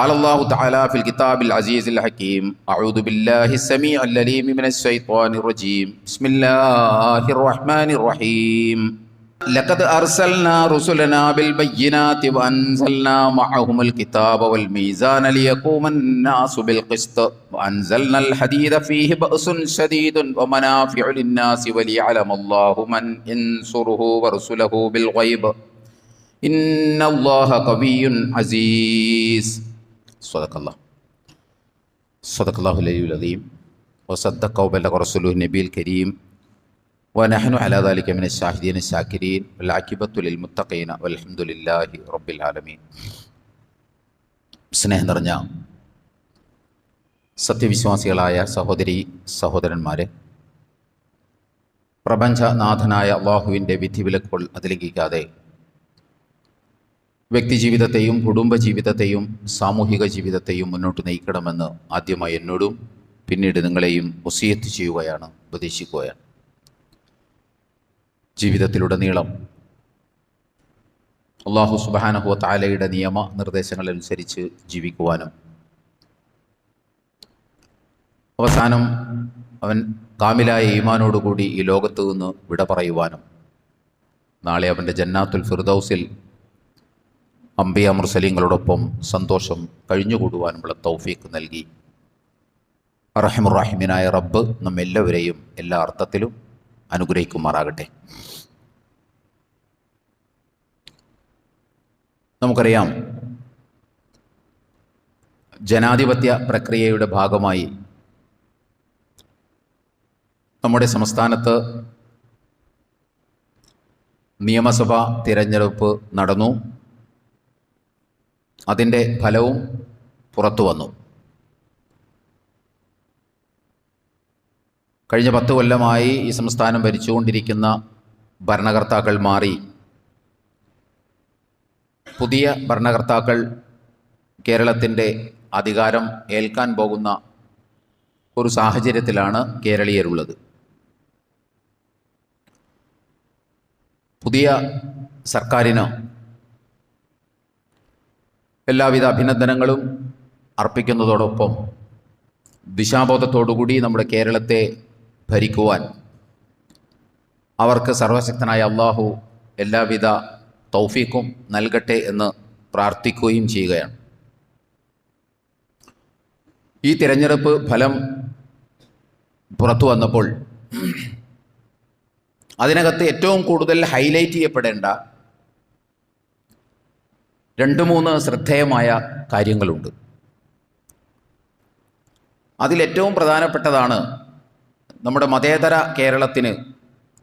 قال الله تعالى في الكتاب العزيز الحكيم أعوذ بالله السميع العليم من الشيطان الرجيم بسم الله الرحمن الرحيم لقد أرسلنا رسلنا بالبينات وأنزلنا معهم الكتاب والميزان ليقوم الناس بالقسط وأنزلنا الحديد فيه بأس شديد ومنافع للناس وليعلم الله من ينصره ورسله بالغيب إن الله قوي عزيز صدق الله العلي العظيم وصدق وبلغ رسوله النبي الكريم ونحن على ذلك من الشاهدين الشاكرين والعاقبة للمتقين والحمد لله رب العالمين. സ്നേഹം നിറഞ്ഞ സത്യവിശ്വാസികളായ സഹോദരി സഹോദരന്മാരെ, പ്രപഞ്ചനാഥനായ അള്ളാഹുവിൻ്റെ വിധിവിലക്കുകൾ അതിലംഘിക്കാതെ വ്യക്തിജീവിതത്തെയും കുടുംബജീവിതത്തെയും സാമൂഹിക ജീവിതത്തെയും മുന്നോട്ട് നയിക്കണമെന്ന് ആദ്യമായി എന്നോടും പിന്നീട് നിങ്ങളെയും വസിയത്ത് ചെയ്യുകയാണ്, ഉപദേശിക്കുകയാണ്. ജീവിതത്തിലുടനീളം അല്ലാഹു സുബ്ഹാനഹു വ തആലയുടെ നിയമ നിർദ്ദേശങ്ങളനുസരിച്ച് ജീവിക്കുവാനും അവസാനം അവൻ കാമിലായ ഈമാനോടുകൂടി ഈ ലോകത്തു നിന്ന് വിട പറയുവാനും നാളെ അവൻ്റെ ജന്നാത്തുൽ ഫിർദൗസിൽ അംബിയ മുർസലീങ്ങളോടൊപ്പം സന്തോഷം കഴിഞ്ഞുകൂടുവാനുമുള്ള തൗഫീഖ് നൽകി അർഹമുർ-റഹീമീനായ റബ്ബ് നമ്മെല്ലാവരെയും എല്ലാ അർത്ഥത്തിലും അനുഗ്രഹിക്കുമാറാകട്ടെ. നമുക്കറിയാം, ജനാധിപത്യ പ്രക്രിയയുടെ ഭാഗമായി നമ്മുടെ സംസ്ഥാനത്ത് നിയമസഭാ തിരഞ്ഞെടുപ്പ് നടന്നു. അതിൻ്റെ ഫലവും പുറത്തു വന്നു. കഴിഞ്ഞ 10 കൊല്ലമായി ഈ സംസ്ഥാനം ഭരിച്ചുകൊണ്ടിരിക്കുന്ന ഭരണകർത്താക്കൾ മാറി പുതിയ ഭരണകർത്താക്കൾ കേരളത്തിൻ്റെ അധികാരം ഏൽക്കാൻ പോകുന്ന ഒരു സാഹചര്യത്തിലാണ് കേരളീയരുള്ളത്. പുതിയ സർക്കാരിന് എല്ലാവിധ അഭിനന്ദനങ്ങളും അർപ്പിക്കുന്നതോടൊപ്പം ദിശാബോധത്തോടുകൂടി നമ്മുടെ കേരളത്തെ ഭരിക്കുവാൻ അവർക്ക് സർവശക്തനായ അള്ളാഹു എല്ലാവിധ തൗഫീഖും നൽകട്ടെ എന്ന് പ്രാർത്ഥിക്കുകയും ചെയ്യുകയാണ്. ഈ തിരഞ്ഞെടുപ്പ് ഫലം പുറത്തു വന്നപ്പോൾ അതിനകത്ത് ഏറ്റവും കൂടുതൽ ഹൈലൈറ്റ് ചെയ്യപ്പെടേണ്ട 2-3 ശ്രദ്ധേയമായ കാര്യങ്ങളുണ്ട്. അതിലേറ്റവും പ്രധാനപ്പെട്ടതാണ് നമ്മുടെ മതേതര കേരളത്തിന്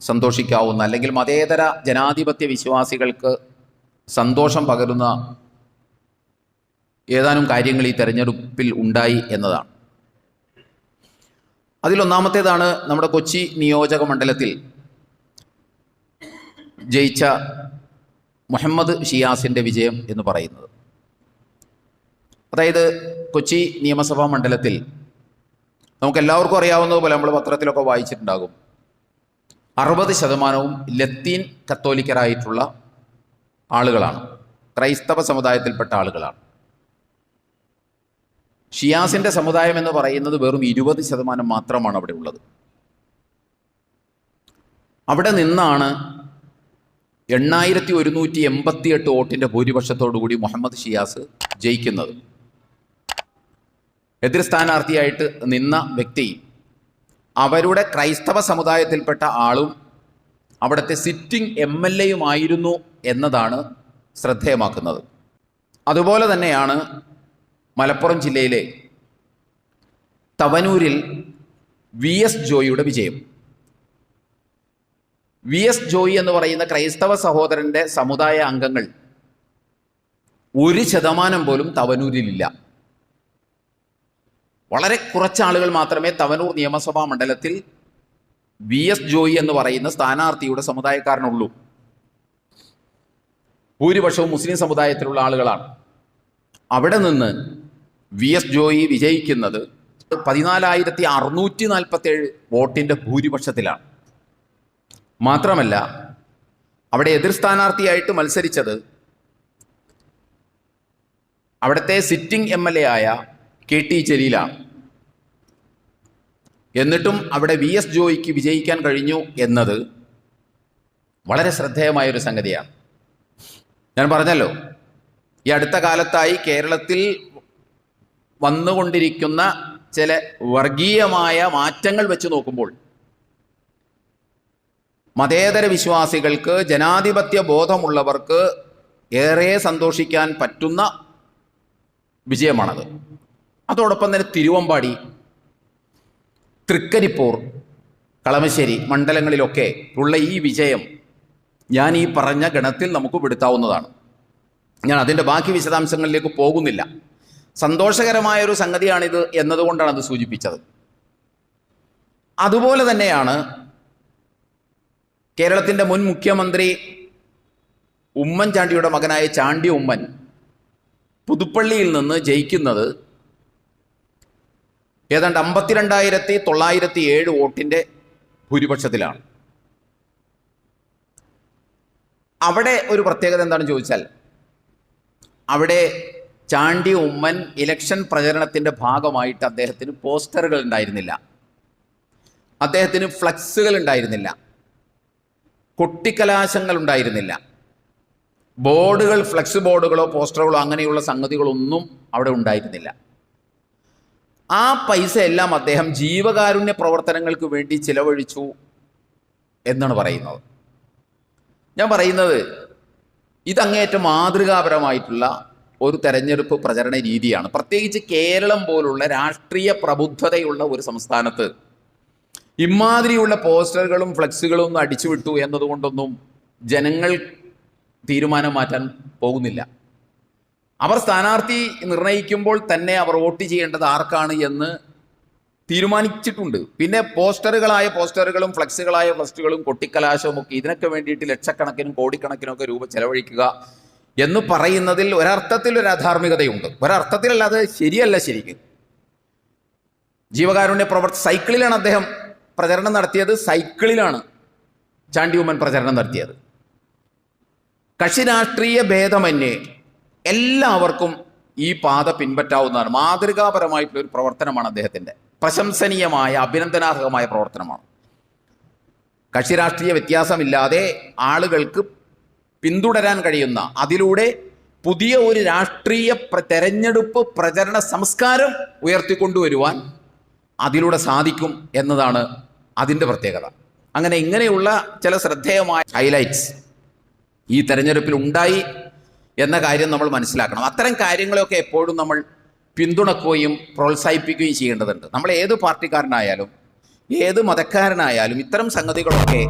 സന്തോഷിക്കാവുന്ന, അല്ലെങ്കിൽ മതേതര ജനാധിപത്യ വിശ്വാസികൾക്ക് സന്തോഷം പകരുന്ന ഏതാനും കാര്യങ്ങൾ ഈ തെരഞ്ഞെടുപ്പിൽ ഉണ്ടായി എന്നതാണ്. അതിലൊന്നാമത്തേതാണ് നമ്മുടെ കൊച്ചി നിയോജക മണ്ഡലത്തിൽ ജയിച്ച മുഹമ്മദ് ഷിയാസിൻ്റെ വിജയം എന്ന് പറയുന്നത്. അതായത് കൊച്ചി നിയമസഭാ മണ്ഡലത്തിൽ നമുക്കെല്ലാവർക്കും അറിയാവുന്നതുപോലെ നമ്മൾ പത്രത്തിലൊക്കെ വായിച്ചിട്ടുണ്ടാകും, 60% ലത്തീൻ കത്തോലിക്കരായിട്ടുള്ള ആളുകളാണ്, ക്രൈസ്തവ സമുദായത്തിൽപ്പെട്ട ആളുകളാണ്. ഷിയാസിൻ്റെ സമുദായം എന്ന് പറയുന്നത് വെറും 20% മാത്രമാണ് അവിടെ ഉള്ളത്. അവിടെ നിന്നാണ് 8188 വോട്ടിൻ്റെ ഭൂരിപക്ഷത്തോടുകൂടി മുഹമ്മദ് ഷിയാസ് ജയിക്കുന്നത്. എതിർ സ്ഥാനാർത്ഥിയായിട്ട് നിന്ന വ്യക്തി അവരുടെ ക്രൈസ്തവ സമുദായത്തിൽപ്പെട്ട ആളും അവിടുത്തെ സിറ്റിംഗ് MLA-യുമായിരുന്നു എന്നതാണ് ശ്രദ്ധേയമാക്കുന്നത്. അതുപോലെ തന്നെയാണ് മലപ്പുറം ജില്ലയിലെ തവനൂരിൽ VS ജോയിയുടെ വിജയം. VS ജോയി എന്ന് പറയുന്ന ക്രൈസ്തവ സഹോദരൻ്റെ സമുദായ അംഗങ്ങൾ 1% പോലും തവനൂരിലില്ല. വളരെ കുറച്ചാളുകൾ മാത്രമേ തവനൂർ നിയമസഭാ മണ്ഡലത്തിൽ VS ജോയി എന്ന് പറയുന്ന സ്ഥാനാർത്ഥിയുടെ സമുദായക്കാരനുള്ളൂ. ഭൂരിപക്ഷവും മുസ്ലിം സമുദായത്തിലുള്ള ആളുകളാണ്. അവിടെ നിന്ന് VS ജോയി വിജയിക്കുന്നത് 14,647 വോട്ടിൻ്റെ ഭൂരിപക്ഷത്തിലാണ്. മാത്രമല്ല, അവിടെ എതിർ സ്ഥാനാർത്ഥിയായിട്ട് മത്സരിച്ചത് അവിടുത്തെ സിറ്റിംഗ് MLA ആയ KT ജലീലാണ്. എന്നിട്ടും അവിടെ VS ജോയിക്ക് വിജയിക്കാൻ കഴിഞ്ഞു എന്നത് വളരെ ശ്രദ്ധേയമായൊരു സംഗതിയാണ്. ഞാൻ പറഞ്ഞല്ലോ, ഈ അടുത്ത കാലത്തായി കേരളത്തിൽ വന്നുകൊണ്ടിരിക്കുന്ന ചില വർഗീയമായ മാറ്റങ്ങൾ വെച്ച് നോക്കുമ്പോൾ മതേതര വിശ്വാസികൾക്ക്, ജനാധിപത്യ ബോധമുള്ളവർക്ക് ഏറെ സന്തോഷിക്കാൻ പറ്റുന്ന വിജയമാണത്. അതോടൊപ്പം തന്നെ തിരുവമ്പാടി, തൃക്കരിപ്പൂർ, കളമശ്ശേരി മണ്ഡലങ്ങളിലൊക്കെ ഉള്ള ഈ വിജയം ഞാൻ ഈ പറഞ്ഞ ഗണത്തിൽ നമുക്ക് പെടുത്താവുന്നതാണ്. ഞാൻ അതിൻ്റെ ബാക്കി വിശദാംശങ്ങളിലേക്ക് പോകുന്നില്ല. സന്തോഷകരമായൊരു സംഗതിയാണിത് എന്നതുകൊണ്ടാണ് അത് സൂചിപ്പിച്ചത്. അതുപോലെ തന്നെയാണ് കേരളത്തിൻ്റെ മുൻ മുഖ്യമന്ത്രി ഉമ്മൻചാണ്ടിയുടെ മകനായ ചാണ്ടി ഉമ്മൻ പുതുപ്പള്ളിയിൽ നിന്ന് ജയിക്കുന്നത് ഏതാണ്ട് 52,907 വോട്ടിൻ്റെ ഭൂരിപക്ഷത്തിലാണ്. അവിടെ ഒരു പ്രത്യേകത എന്താണെന്ന് ചോദിച്ചാൽ, അവിടെ ചാണ്ടി ഉമ്മൻ ഇലക്ഷൻ പ്രചരണത്തിൻ്റെ ഭാഗമായിട്ട് അദ്ദേഹത്തിന് പോസ്റ്ററുകൾ ഉണ്ടായിരുന്നില്ല, അദ്ദേഹത്തിന് ഫ്ലക്സുകൾ ഉണ്ടായിരുന്നില്ല, കൊട്ടിക്കലാശങ്ങൾ ഉണ്ടായിരുന്നില്ല, ബോർഡുകൾ, ഫ്ലക്സ് ബോർഡുകളോ പോസ്റ്ററുകളോ അങ്ങനെയുള്ള സംഗതികളൊന്നും അവിടെ ഉണ്ടായിരുന്നില്ല. ആ പൈസ എല്ലാം അദ്ദേഹം ജീവകാരുണ്യ പ്രവർത്തനങ്ങൾക്ക് വേണ്ടി ചിലവഴിച്ചു എന്നാണ് പറയുന്നത്. ഞാൻ പറയുന്നത് ഇതങ്ങേറ്റം മാതൃകാപരമായിട്ടുള്ള ഒരു തെരഞ്ഞെടുപ്പ് പ്രചരണ രീതിയാണ്. പ്രത്യേകിച്ച് കേരളം പോലുള്ള രാഷ്ട്രീയ പ്രബുദ്ധതയുള്ള ഒരു സംസ്ഥാനത്ത് ഇമാതിരിയുള്ള പോസ്റ്ററുകളും ഫ്ലക്സുകളും ഒന്നും അടിച്ചുവിട്ടു എന്നതുകൊണ്ടൊന്നും ജനങ്ങൾ തീരുമാനം മാറ്റാൻ പോകുന്നില്ല. അവർ സ്ഥാനാർത്ഥി നിർണയിക്കുമ്പോൾ തന്നെ അവർ വോട്ട് ചെയ്യേണ്ടത് ആർക്കാണ് എന്ന് തീരുമാനിച്ചിട്ടുണ്ട്. പിന്നെ പോസ്റ്ററുകളും ഫ്ലക്സുകളായ ഫ്ലക്സുകളും കൊട്ടിക്കലാശവും ഒക്കെ ഇതിനൊക്കെ വേണ്ടിയിട്ട് ലക്ഷക്കണക്കിനും കോടിക്കണക്കിനും ഒക്കെ രൂപ ചെലവഴിക്കുക എന്ന് പറയുന്നതിൽ ഒരർത്ഥത്തിൽ ഒരു അധാർമികതയുണ്ട്. ഒരർത്ഥത്തിലല്ല, അത് ശരിയല്ല. ശരിക്കും ജീവകാരുണ്യ സൈക്കിളിലാണ് അദ്ദേഹം പ്രചരണം നടത്തിയത്. സൈക്കിളിലാണ് ചാണ്ടി ഉമ്മൻ പ്രചരണം നടത്തിയത്. കക്ഷി രാഷ്ട്രീയ ഭേദമന്യേ എല്ലാവർക്കും ഈ പാത പിൻപറ്റാവുന്നതാണ്. മാതൃകാപരമായിട്ടുള്ള ഒരു പ്രവർത്തനമാണ് അദ്ദേഹത്തിൻ്റെ. പ്രശംസനീയമായ, അഭിനന്ദനാർഹമായ പ്രവർത്തനമാണ്. കക്ഷി രാഷ്ട്രീയ വ്യത്യാസമില്ലാതെ ആളുകൾക്ക് പിന്തുടരാൻ കഴിയുന്ന, അതിലൂടെ പുതിയ ഒരു രാഷ്ട്രീയ തെരഞ്ഞെടുപ്പ് പ്രചരണ സംസ്കാരം ഉയർത്തിക്കൊണ്ടുവരുവാൻ അതിലൂടെ സാധിക്കും എന്നതാണ് അതിൻ്റെ പ്രത്യേകത. അങ്ങനെ ഇങ്ങനെയുള്ള ചില ശ്രദ്ധേയമായ ഹൈലൈറ്റ്സ് ഈ തെരഞ്ഞെടുപ്പിൽ ഉണ്ടായി എന്ന കാര്യം നമ്മൾ മനസ്സിലാക്കണം. അത്തരം കാര്യങ്ങളെയൊക്കെ എപ്പോഴും നമ്മൾ പിന്തുണക്കുകയും പ്രോത്സാഹിപ്പിക്കുകയും ചെയ്യേണ്ടതുണ്ട്. നമ്മൾ ഏത് പാർട്ടിക്കാരനായാലും ഏത് മതക്കാരനായാലും ഇത്തരം സംഗതികളൊക്കെ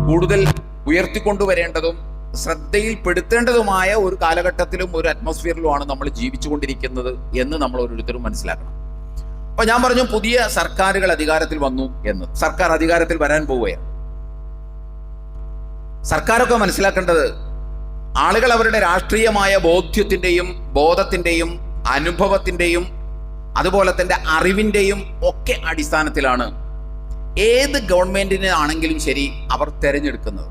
കൂടുതൽ ഉയർത്തിക്കൊണ്ടുവരേണ്ടതും ശ്രദ്ധയിൽപ്പെടുത്തേണ്ടതുമായ ഒരു കാലഘട്ടത്തിലും ഒരു അറ്റ്മോസ്ഫിയറിലുമാണ് നമ്മൾ ജീവിച്ചുകൊണ്ടിരിക്കുന്നത് എന്ന് നമ്മൾ ഓരോരുത്തരും മനസ്സിലാക്കണം. അപ്പൊ ഞാൻ പറഞ്ഞു, പുതിയ സർക്കാരുകൾ അധികാരത്തിൽ വന്നു എന്ന്. സർക്കാർ അധികാരത്തിൽ വരാൻ പോവുകയാണ്. സർക്കാരൊക്കെ മനസ്സിലാക്കേണ്ടത്, ആളുകൾ അവരുടെ രാഷ്ട്രീയമായ ബോധത്തിന്റെയും അനുഭവത്തിന്റെയും അതുപോലെ തന്നെ അറിവിന്റെയും ഒക്കെ അടിസ്ഥാനത്തിലാണ് ഏത് ഗവൺമെന്റിനെ ആണെങ്കിലും ശരി അവർ തെരഞ്ഞെടുക്കുന്നത്.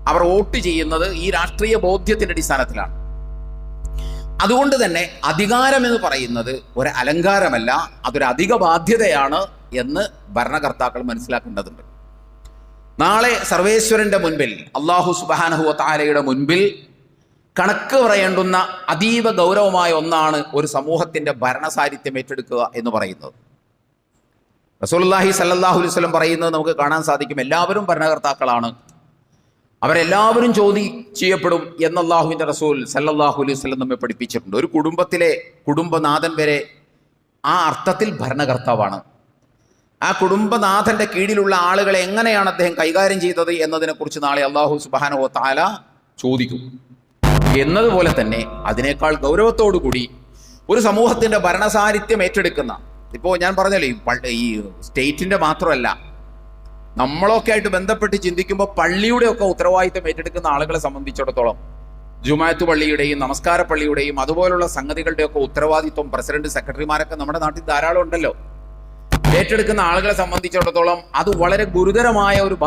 അവർ വോട്ട് ചെയ്യുന്നത് ഈ രാഷ്ട്രീയ ബോധ്യത്തിന്റെ അടിസ്ഥാനത്തിലാണ്. അതുകൊണ്ട് തന്നെ അധികാരം എന്ന് പറയുന്നത് ഒരു അലങ്കാരമല്ല, അതൊരു അധിക ബാധ്യതയാണ് എന്ന് ഭരണകർത്താക്കൾ മനസ്സിലാക്കേണ്ടതുണ്ട്. നാളെ സർവേശ്വരന്റെ മുൻപിൽ, അല്ലാഹു സുബ്ഹാനഹു വ തആലയുടെ മുൻപിൽ കണക്ക് പറയേണ്ടുന്ന അതീവ ഗൗരവമായ ഒന്നാണ് ഒരു സമൂഹത്തിന്റെ ഭരണസാരിത്യം ഏറ്റെടുക്കുക എന്ന് പറയുന്നത്. റസൂലുള്ളാഹി സ്വല്ലല്ലാഹു അലൈഹി വസല്ലം പറയുന്നത് നമുക്ക് കാണാൻ സാധിക്കും. എല്ലാവരും ഭരണകർത്താക്കളാണ്, അവരെല്ലാവരും ചോദ്യം ചെയ്യപ്പെടും എന്ന് അല്ലാഹുവിൻ്റെ റസൂൽ സല്ലല്ലാഹു അലൈഹി വസല്ലം നമ്മെ പഠിപ്പിച്ചിട്ടുണ്ട്. ഒരു കുടുംബത്തിലെ കുടുംബനാഥൻ വരെ ആ അർത്ഥത്തിൽ ഭരണകർത്താവാണ്. ആ കുടുംബനാഥന്റെ കീഴിലുള്ള ആളുകളെ എങ്ങനെയാണ് അദ്ദേഹം കൈകാര്യം ചെയ്തത് എന്നതിനെക്കുറിച്ച് നാളെ അല്ലാഹു സുബ്ഹാനഹു വ തആല ചോദിക്കും. എന്നതുപോലെ തന്നെ അതിനേക്കാൾ ഗൗരവത്തോടുകൂടി ഒരു സമൂഹത്തിന്റെ ഭരണസാരിത്യം ഏറ്റെടുക്കുന്ന, ഇപ്പോൾ ഞാൻ പറഞ്ഞല്ലോ, ഈ സ്റ്റേറ്റിന്റെ മാത്രമല്ല, നമ്മളൊക്കെ ആയിട്ട് ബന്ധപ്പെട്ട് ചിന്തിക്കുമ്പോൾ പള്ളിയുടെ ഒക്കെ ഉത്തരവാദിത്തം ഏറ്റെടുക്കുന്ന ആളുകളെ സംബന്ധിച്ചിടത്തോളം ജുമാഅത്ത് പള്ളിയുടെയും നമസ്കാര പള്ളിയുടെയും അതുപോലുള്ള സംഗതികളുടെ ഒക്കെ ഉത്തരവാദിത്വം പ്രസിഡന്റ്, സെക്രട്ടറിമാരൊക്കെ നമ്മുടെ നാട്ടിൽ ധാരാളം ഉണ്ടല്ലോ. ഏറ്റെടുക്കുന്ന ആളുകളെ സംബന്ധിച്ചിടത്തോളം അത് വളരെ ഗുരുതരമായ ഒരു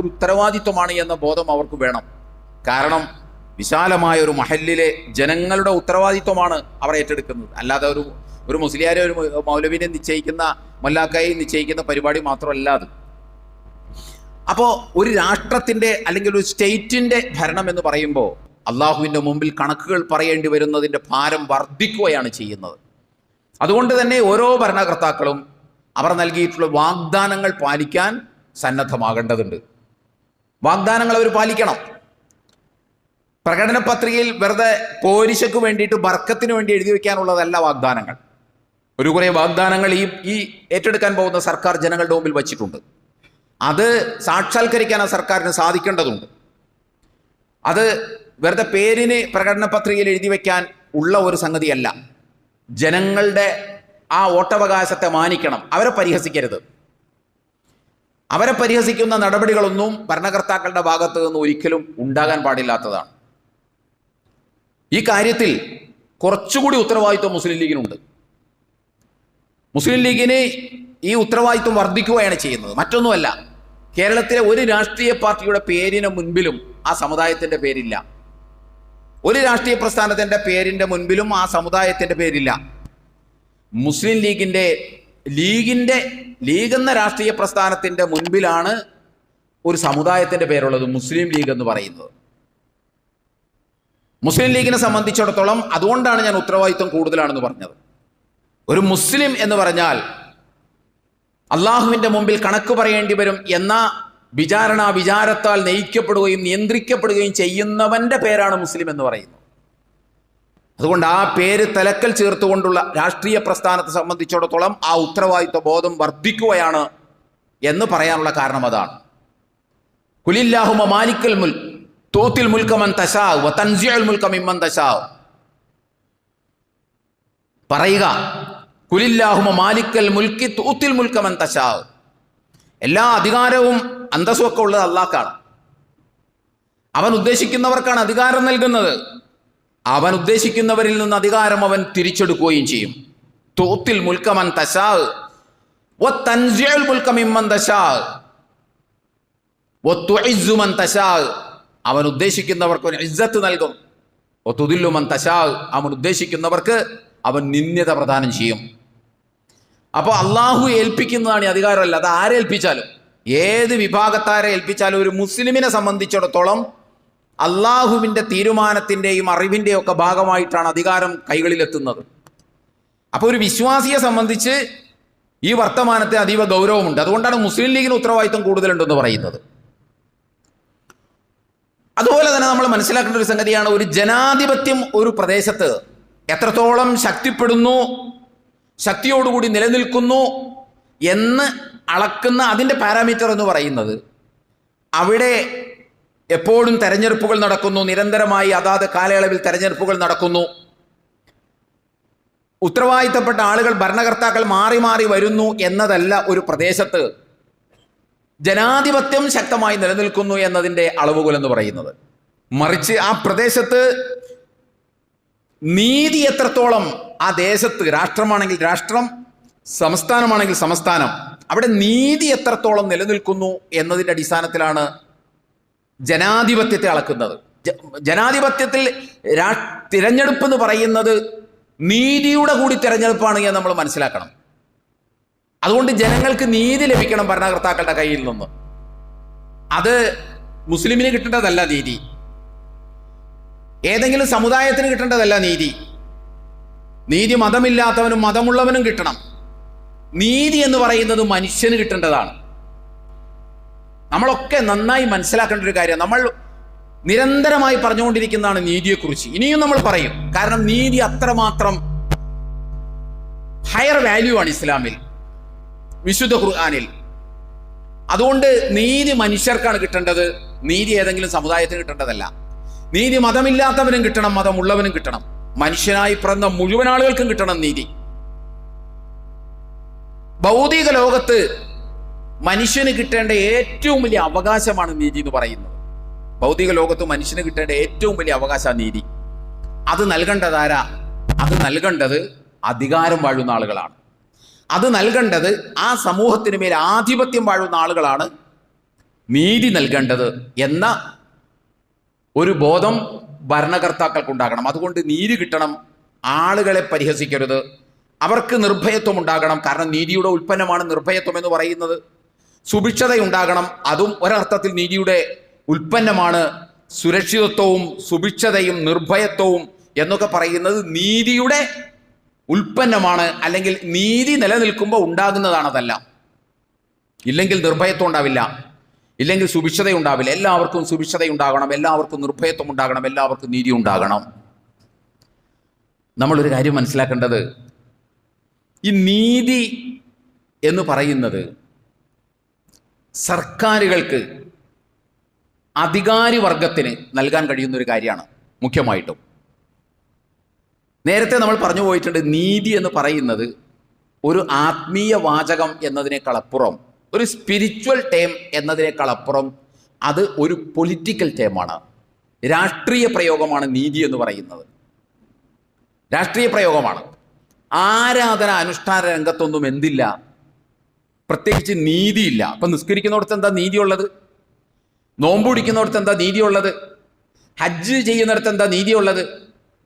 ഉത്തരവാദിത്വമാണ് എന്ന ബോധം അവർക്ക് വേണം. കാരണം വിശാലമായ ഒരു മഹല്ലിലെ ജനങ്ങളുടെ ഉത്തരവാദിത്വമാണ് അവർ ഏറ്റെടുക്കുന്നത്. അല്ലാതെ ഒരു മുസ്ലിയാരെ ഒരു മൗലവിനെ നിശ്ചയിക്കുന്ന മൊല്ലാക്കായി നിശ്ചയിക്കുന്ന പരിപാടി മാത്രമല്ല അത്. അപ്പോൾ ഒരു രാഷ്ട്രത്തിൻ്റെ അല്ലെങ്കിൽ ഒരു സ്റ്റേറ്റിൻ്റെ ഭരണം എന്ന് പറയുമ്പോൾ അള്ളാഹുവിൻ്റെ മുമ്പിൽ കണക്കുകൾ പറയേണ്ടി വരുന്നതിൻ്റെ ഭാരം വർദ്ധിക്കുകയാണ് ചെയ്യുന്നത്. അതുകൊണ്ട് തന്നെ ഓരോ ഭരണകർത്താക്കളും അവർ നൽകിയിട്ടുള്ള വാഗ്ദാനങ്ങൾ പാലിക്കാൻ സന്നദ്ധമാകേണ്ടതുണ്ട്. വാഗ്ദാനങ്ങൾ അവർ പാലിക്കണം. പ്രകടന പത്രികയിൽ വെറുതെ പോരിശയ്ക്ക് വേണ്ടിയിട്ട് ബർക്കത്തിന് വേണ്ടി എഴുതി വയ്ക്കാനുള്ളതല്ല വാഗ്ദാനങ്ങൾ. ഒരു കുറേ വാഗ്ദാനങ്ങൾ ഈ ഏറ്റെടുക്കാൻ പോകുന്ന സർക്കാർ ജനങ്ങളുടെ മുമ്പിൽ വച്ചിട്ടുണ്ട്. അത് സാക്ഷാത്കരിക്കാൻ ആ സർക്കാരിന് സാധിക്കേണ്ടതുണ്ട്. അത് വെറുതെ പേരിന് പ്രകടന പത്രികയിൽ എഴുതി വയ്ക്കാൻ ഉള്ള ഒരു സംഗതിയല്ല. ജനങ്ങളുടെ ആ വോട്ടവകാശത്തെ മാനിക്കണം. അവരെ പരിഹസിക്കരുത്. അവരെ പരിഹസിക്കുന്ന നടപടികളൊന്നും ഭരണകർത്താക്കളുടെ ഭാഗത്ത് നിന്ന് ഒരിക്കലും ഉണ്ടാകാൻ പാടില്ലാത്തതാണ്. ഈ കാര്യത്തിൽ കുറച്ചുകൂടി ഉത്തരവാദിത്വം മുസ്ലിം ലീഗിനുണ്ട്. മുസ്ലിം ലീഗിന് ഈ ഉത്തരവാദിത്വം വർദ്ധിക്കുകയാണ് ചെയ്യുന്നത്. മറ്റൊന്നുമല്ല, കേരളത്തിലെ ഒരു രാഷ്ട്രീയ പാർട്ടിയുടെ പേരിന് മുൻപിലും ആ സമുദായത്തിന്റെ പേരില്ല. ഒരു രാഷ്ട്രീയ പ്രസ്ഥാനത്തിന്റെ പേരിന്റെ മുൻപിലും ആ സമുദായത്തിന്റെ പേരില്ല. മുസ്ലിം ലീഗ് എന്ന രാഷ്ട്രീയ പ്രസ്ഥാനത്തിന്റെ മുൻപിലാണ് ഒരു സമുദായത്തിന്റെ പേരുള്ളത്, മുസ്ലിം ലീഗ് എന്ന് പറയുന്നത്. മുസ്ലിം ലീഗിനെ സംബന്ധിച്ചിടത്തോളം അതുകൊണ്ടാണ് ഞാൻ ഉത്തരവാദിത്വം കൂടുതലാണെന്ന് പറഞ്ഞത്. ഒരു മുസ്ലിം എന്ന് പറഞ്ഞാൽ അള്ളാഹുവിന്റെ മുമ്പിൽ കണക്ക് പറയേണ്ടി വരും എന്ന വിചാരത്താൽ നയിക്കപ്പെടുകയും നിയന്ത്രിക്കപ്പെടുകയും ചെയ്യുന്നവന്റെ പേരാണ് മുസ്ലിം എന്ന് പറയുന്നത്. അതുകൊണ്ട് ആ പേര് തലക്കൽ ചേർത്തുകൊണ്ടുള്ള രാഷ്ട്രീയ പ്രസ്ഥാനത്തെ സംബന്ധിച്ചിടത്തോളം ആ ഉത്തരവാദിത്വ ബോധം വർദ്ധിക്കുകയാണ് എന്ന് പറയാനുള്ള കാരണം അതാണ്. ഖുലില്ലാഹുമ്മ മാലിക്കൽ മുൽക്ക് തൂത്തിൽ മുൽക മൻ തശാഉ വ തൻസിഉൽ മുൽക മിമ്മൻ തശാഉ. പറയുക, ഖുലില്ലാഹുമ്മ മാലിക്കൽ മുൽക്കി തൂത്തിൽ മുൽക മൻ തശാഉ. എല്ലാ അധികാരവും അന്തസ്സുമൊക്കെ ഉള്ളത് അല്ലാഹ്ക്കാണ്. അവൻ ഉദ്ദേശിക്കുന്നവർക്കാണ് അധികാരം നൽകുന്നത്. അവൻ ഉദ്ദേശിക്കുന്നവരിൽ നിന്ന് അധികാരം അവൻ തിരിച്ചെടുക്കുകയും ചെയ്യും. തൂത്തിൽ മുൽക മൻ തശാഉ വ തൻസിഉൽ മുൽക മിമ്മൻ തശാഉ വ തുഇസ്സു മൻ തശാഉ. അവൻ ഉദ്ദേശിക്കുന്നവർക്ക് അവൻ ഇസ്സത്ത് നൽകും. വ തുദില്ലു മൻ തശാഉ. അവൻ ഉദ്ദേശിക്കുന്നവർക്ക് അവൻ നിന്ദ്യത പ്രദാനം ചെയ്യും. അപ്പോൾ അള്ളാഹു ഏൽപ്പിക്കുന്നതാണ് ഈ അധികാരമല്ല. അത് ആരേൽപ്പിച്ചാലും, ഏത് വിഭാഗത്താരെ ഏൽപ്പിച്ചാലും ഒരു മുസ്ലിമിനെ സംബന്ധിച്ചിടത്തോളം അള്ളാഹുവിൻ്റെ തീരുമാനത്തിൻ്റെയും അറിവിൻ്റെയും ഒക്കെ ഭാഗമായിട്ടാണ് അധികാരം കൈകളിലെത്തുന്നത്. അപ്പോൾ ഒരു വിശ്വാസിയെ സംബന്ധിച്ച് ഈ വർത്തമാനത്തെ അതീവ ഗൗരവമുണ്ട്. അതുകൊണ്ടാണ് മുസ്ലിം ലീഗിന് ഉത്തരവാദിത്വം കൂടുതലുണ്ടെന്ന് പറയുന്നത്. അതുപോലെ തന്നെ നമ്മൾ മനസ്സിലാക്കേണ്ട ഒരു സംഗതിയാണ്, ഒരു ജനാധിപത്യം ഒരു പ്രദേശത്ത് എത്രത്തോളം ശക്തിപ്പെടുന്നു, ശക്തിയോടുകൂടി നിലനിൽക്കുന്നു എന്ന് അളക്കുന്ന അതിൻ്റെ പാരാമീറ്റർ എന്ന് പറയുന്നത്, അവിടെ എപ്പോഴും തെരഞ്ഞെടുപ്പുകൾ നടക്കുന്നു, നിരന്തരമായി അതാത് കാലയളവിൽ തെരഞ്ഞെടുപ്പുകൾ നടക്കുന്നു, ഉത്തരവാദിത്തപ്പെട്ട ആളുകൾ ഭരണകർത്താക്കൾ മാറി മാറി വരുന്നു എന്നതല്ല ഒരു പ്രദേശത്ത് ജനാധിപത്യം ശക്തമായി നിലനിൽക്കുന്നു എന്നതിൻ്റെ അളവുകൾ എന്ന് പറയുന്നത്. മറിച്ച് ആ പ്രദേശത്ത് നീതി എത്രത്തോളം, ആ ദേശത്ത് രാഷ്ട്രമാണെങ്കിൽ രാഷ്ട്രം, സംസ്ഥാനമാണെങ്കിൽ സംസ്ഥാനം, അവിടെ നീതി എത്രത്തോളം നിലനിൽക്കുന്നു എന്നതിൻ്റെ അടിസ്ഥാനത്തിലാണ് ജനാധിപത്യത്തെ അളക്കുന്നത്. ജനാധിപത്യത്തിൽ തിരഞ്ഞെടുപ്പ് എന്ന് പറയുന്നത് നീതിയുടെ കൂടി തിരഞ്ഞെടുപ്പാണ് എന്ന് നമ്മൾ മനസ്സിലാക്കണം. അതുകൊണ്ട് ജനങ്ങൾക്ക് നീതി ലഭിക്കണം ഭരണകർത്താക്കളുടെ കയ്യിൽ നിന്ന്. അത് മുസ്ലിമിന് കിട്ടേണ്ടതല്ല നീതി, ഏതെങ്കിലും സമുദായത്തിന് കിട്ടേണ്ടതല്ല നീതി. നീതി മതമില്ലാത്തവനും മതമുള്ളവനും കിട്ടണം. നീതി എന്ന് പറയുന്നത് മനുഷ്യന് കിട്ടേണ്ടതാണ്. നമ്മളൊക്കെ നന്നായി മനസ്സിലാക്കേണ്ട ഒരു കാര്യം, നമ്മൾ നിരന്തരമായി പറഞ്ഞുകൊണ്ടിരിക്കുന്നതാണ് നീതിയെക്കുറിച്ച്. ഇനിയും നമ്മൾ പറയും. കാരണം നീതി അത്രമാത്രം ഹയർ വാല്യൂ ആണ് ഇസ്ലാമിൽ, വിശുദ്ധ ഖുർആനിൽ. അതുകൊണ്ട് നീതി മനുഷ്യർക്കാണ് കിട്ടേണ്ടത്, നീതി ഏതെങ്കിലും സമുദായത്തിന് കിട്ടേണ്ടതല്ല. നീതി മതമില്ലാത്തവനും കിട്ടണം, മതമുള്ളവനും കിട്ടണം, മനുഷ്യനായി പിറന്ന മുഴുവൻ ആളുകൾക്കും കിട്ടണം നീതി. ഭൗതിക ലോകത്ത് മനുഷ്യന് കിട്ടേണ്ട ഏറ്റവും വലിയ അവകാശമാണ് നീതി എന്ന് പറയുന്നത്. ഭൗതിക ലോകത്ത് മനുഷ്യന് കിട്ടേണ്ട ഏറ്റവും വലിയ അവകാശമാണ് നീതി. അത് നൽകേണ്ടതാരാ? അത് നൽകേണ്ടത് അധികാരം വാഴുന്ന ആളുകളാണ്. അത് നൽകേണ്ടത് ആ സമൂഹത്തിന് മേൽ ആധിപത്യം വാഴുന്ന ആളുകളാണ് നീതി നൽകേണ്ടത് എന്ന ഒരു ബോധം ഭരണകർത്താക്കൾക്കുണ്ടാകണം. അതുകൊണ്ട് നീതി കിട്ടണം, ആളുകളെ പരിഹസിക്കരുത്, അവർക്ക് നിർഭയത്വം ഉണ്ടാകണം. കാരണം നീതിയുടെ ഉൽപ്പന്നമാണ് നിർഭയത്വം എന്ന് പറയുന്നത്. സുഭിക്ഷതയുണ്ടാകണം, അതും ഒരർത്ഥത്തിൽ നീതിയുടെ ഉൽപ്പന്നമാണ്. സുരക്ഷിതത്വവും സുഭിക്ഷതയും നിർഭയത്വവും എന്നൊക്കെ പറയുന്നത് നീതിയുടെ ഉൽപ്പന്നമാണ്. അല്ലെങ്കിൽ നീതി നിലനിൽക്കുമ്പോൾ ഉണ്ടാകുന്നതാണതല്ല. ഇല്ലെങ്കിൽ നിർഭയത്വം ഉണ്ടാവില്ല, ഇല്ലെങ്കിൽ സുഭിക്ഷത ഉണ്ടാവില്ല. എല്ലാവർക്കും സുഭിക്ഷതയുണ്ടാകണം, എല്ലാവർക്കും നിർഭയത്വം ഉണ്ടാകണം, എല്ലാവർക്കും നീതി ഉണ്ടാകണം. നമ്മളൊരു കാര്യം മനസ്സിലാക്കേണ്ടത്, ഈ നീതി എന്ന് പറയുന്നത് സർക്കാരുകൾക്ക്, അധികാരി വർഗത്തിന് നൽകാൻ കഴിയുന്ന ഒരു കാര്യമാണ് മുഖ്യമായിട്ടും. നേരത്തെ നമ്മൾ പറഞ്ഞു പോയിട്ടുണ്ട്, നീതി എന്ന് പറയുന്നത് ഒരു ആത്മീയ വാചകം എന്നതിനേക്കാളപ്പുറം, ഒരു സ്പിരിച്വൽ ടേം എന്നതിനേക്കാളപ്പുറം അത് ഒരു പൊളിറ്റിക്കൽ ടേമാണ്, രാഷ്ട്രീയ പ്രയോഗമാണ്. നീതി എന്ന് പറയുന്നത് രാഷ്ട്രീയ പ്രയോഗമാണ്. ആരാധന അനുഷ്ഠാന രംഗത്തൊന്നും എന്തില്ല, പ്രത്യേകിച്ച് നീതിയില്ല. അപ്പം നിസ്കരിക്കുന്നിടത്ത് എന്താ നീതിയുള്ളത്? നോമ്പ് പിടിക്കുന്നിടത്ത് എന്താ നീതിയുള്ളത്? ഹജ്ജ് ചെയ്യുന്നിടത്ത് എന്താ നീതിയുള്ളത്?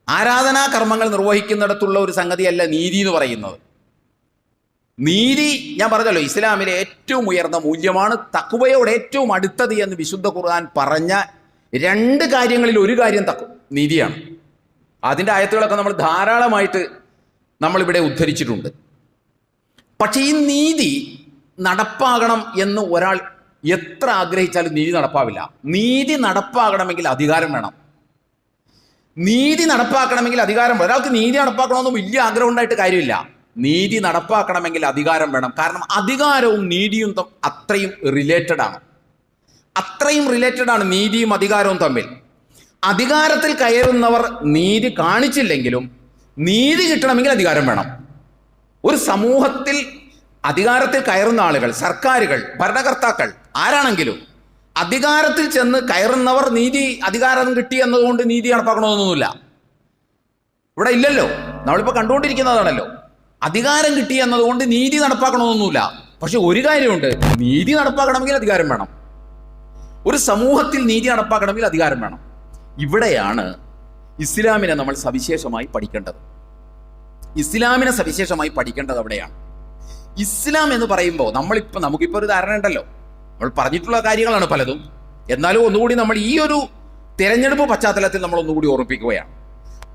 ആരാധനാ കർമ്മങ്ങൾ നിർവഹിക്കുന്നിടത്തുള്ള ഒരു സംഗതിയല്ല നീതി എന്ന് പറയുന്നത്. നീതി, ഞാൻ പറഞ്ഞല്ലോ, ഇസ്ലാമിലെ ഏറ്റവും ഉയർന്ന മൂല്യമാണ്. തഖ്വയോട് ഏറ്റവും അടുത്തത് എന്ന് വിശുദ്ധ ഖുർആൻ പറഞ്ഞ രണ്ട് കാര്യങ്ങളിൽ ഒരു കാര്യം നീതിയാണ്. അതിൻ്റെ ആയത്തുകളൊക്കെ നമ്മൾ ധാരാളമായിട്ട് നമ്മളിവിടെ ഉദ്ധരിച്ചിട്ടുണ്ട്. പക്ഷേ ഈ നീതി നടപ്പാകണം എന്ന് ഒരാൾ എത്ര ആഗ്രഹിച്ചാലും നീതി നടപ്പാവില്ല. നീതി നടപ്പാകണമെങ്കിൽ അധികാരം വേണം. നീതി നടപ്പാക്കണമെങ്കിൽ അധികാരം വേണം. ഒരാൾക്ക് നീതി നടപ്പാക്കണമെന്ന് വലിയ ആഗ്രഹം ഉണ്ടായിട്ട് കാര്യമില്ല. നീതി നടപ്പാക്കണമെങ്കിൽ അധികാരം വേണം. കാരണം അധികാരവും നീതിയും അത്രയും റിലേറ്റഡ് ആണ്. അത്രയും റിലേറ്റഡ് ആണ് നീതിയും അധികാരവും തമ്മിൽ. അധികാരത്തിൽ കയറുന്നവർ നീതി കാണിച്ചില്ലെങ്കിലും നീതി കിട്ടണമെങ്കിൽ അധികാരം വേണം. ഒരു സമൂഹത്തിൽ അധികാരത്തിൽ കയറുന്ന ആളുകൾ, സർക്കാരുകൾ, ഭരണകർത്താക്കൾ ആരാണെങ്കിലും അധികാരത്തിൽ ചെന്ന് കയറുന്നവർ നീതി, അധികാരം കിട്ടി എന്നതുകൊണ്ട് നീതി നടപ്പാക്കണമെന്നൊന്നുമില്ല. ഇവിടെ ഇല്ലല്ലോ, നമ്മളിപ്പോൾ കണ്ടുകൊണ്ടിരിക്കുന്നതാണല്ലോ. അധികാരം കിട്ടി എന്നതുകൊണ്ട് നീതി നടപ്പാക്കണമെന്നൊന്നുമില്ല. പക്ഷെ ഒരു കാര്യമുണ്ട്, നീതി നടപ്പാക്കണമെങ്കിൽ അധികാരം വേണം. ഒരു സമൂഹത്തിൽ നീതി നടപ്പാക്കണമെങ്കിൽ അധികാരം വേണം. ഇവിടെയാണ് ഇസ്ലാമിനെ നമ്മൾ സവിശേഷമായി പഠിക്കേണ്ടത്. ഇസ്ലാമിനെ സവിശേഷമായി പഠിക്കേണ്ടത് അവിടെയാണ്. ഇസ്ലാം എന്ന് പറയുമ്പോൾ നമുക്കിപ്പോൾ ഒരു ധാരണ ഉണ്ടല്ലോ, നമ്മൾ പറഞ്ഞിട്ടുള്ള കാര്യങ്ങളാണ് പലതും. എന്നാലും ഒന്നുകൂടി നമ്മൾ ഈ ഒരു തെരഞ്ഞെടുപ്പ് പശ്ചാത്തലത്തിൽ നമ്മൾ ഒന്നുകൂടി ഓർമ്മിപ്പിക്കുകയാണ്.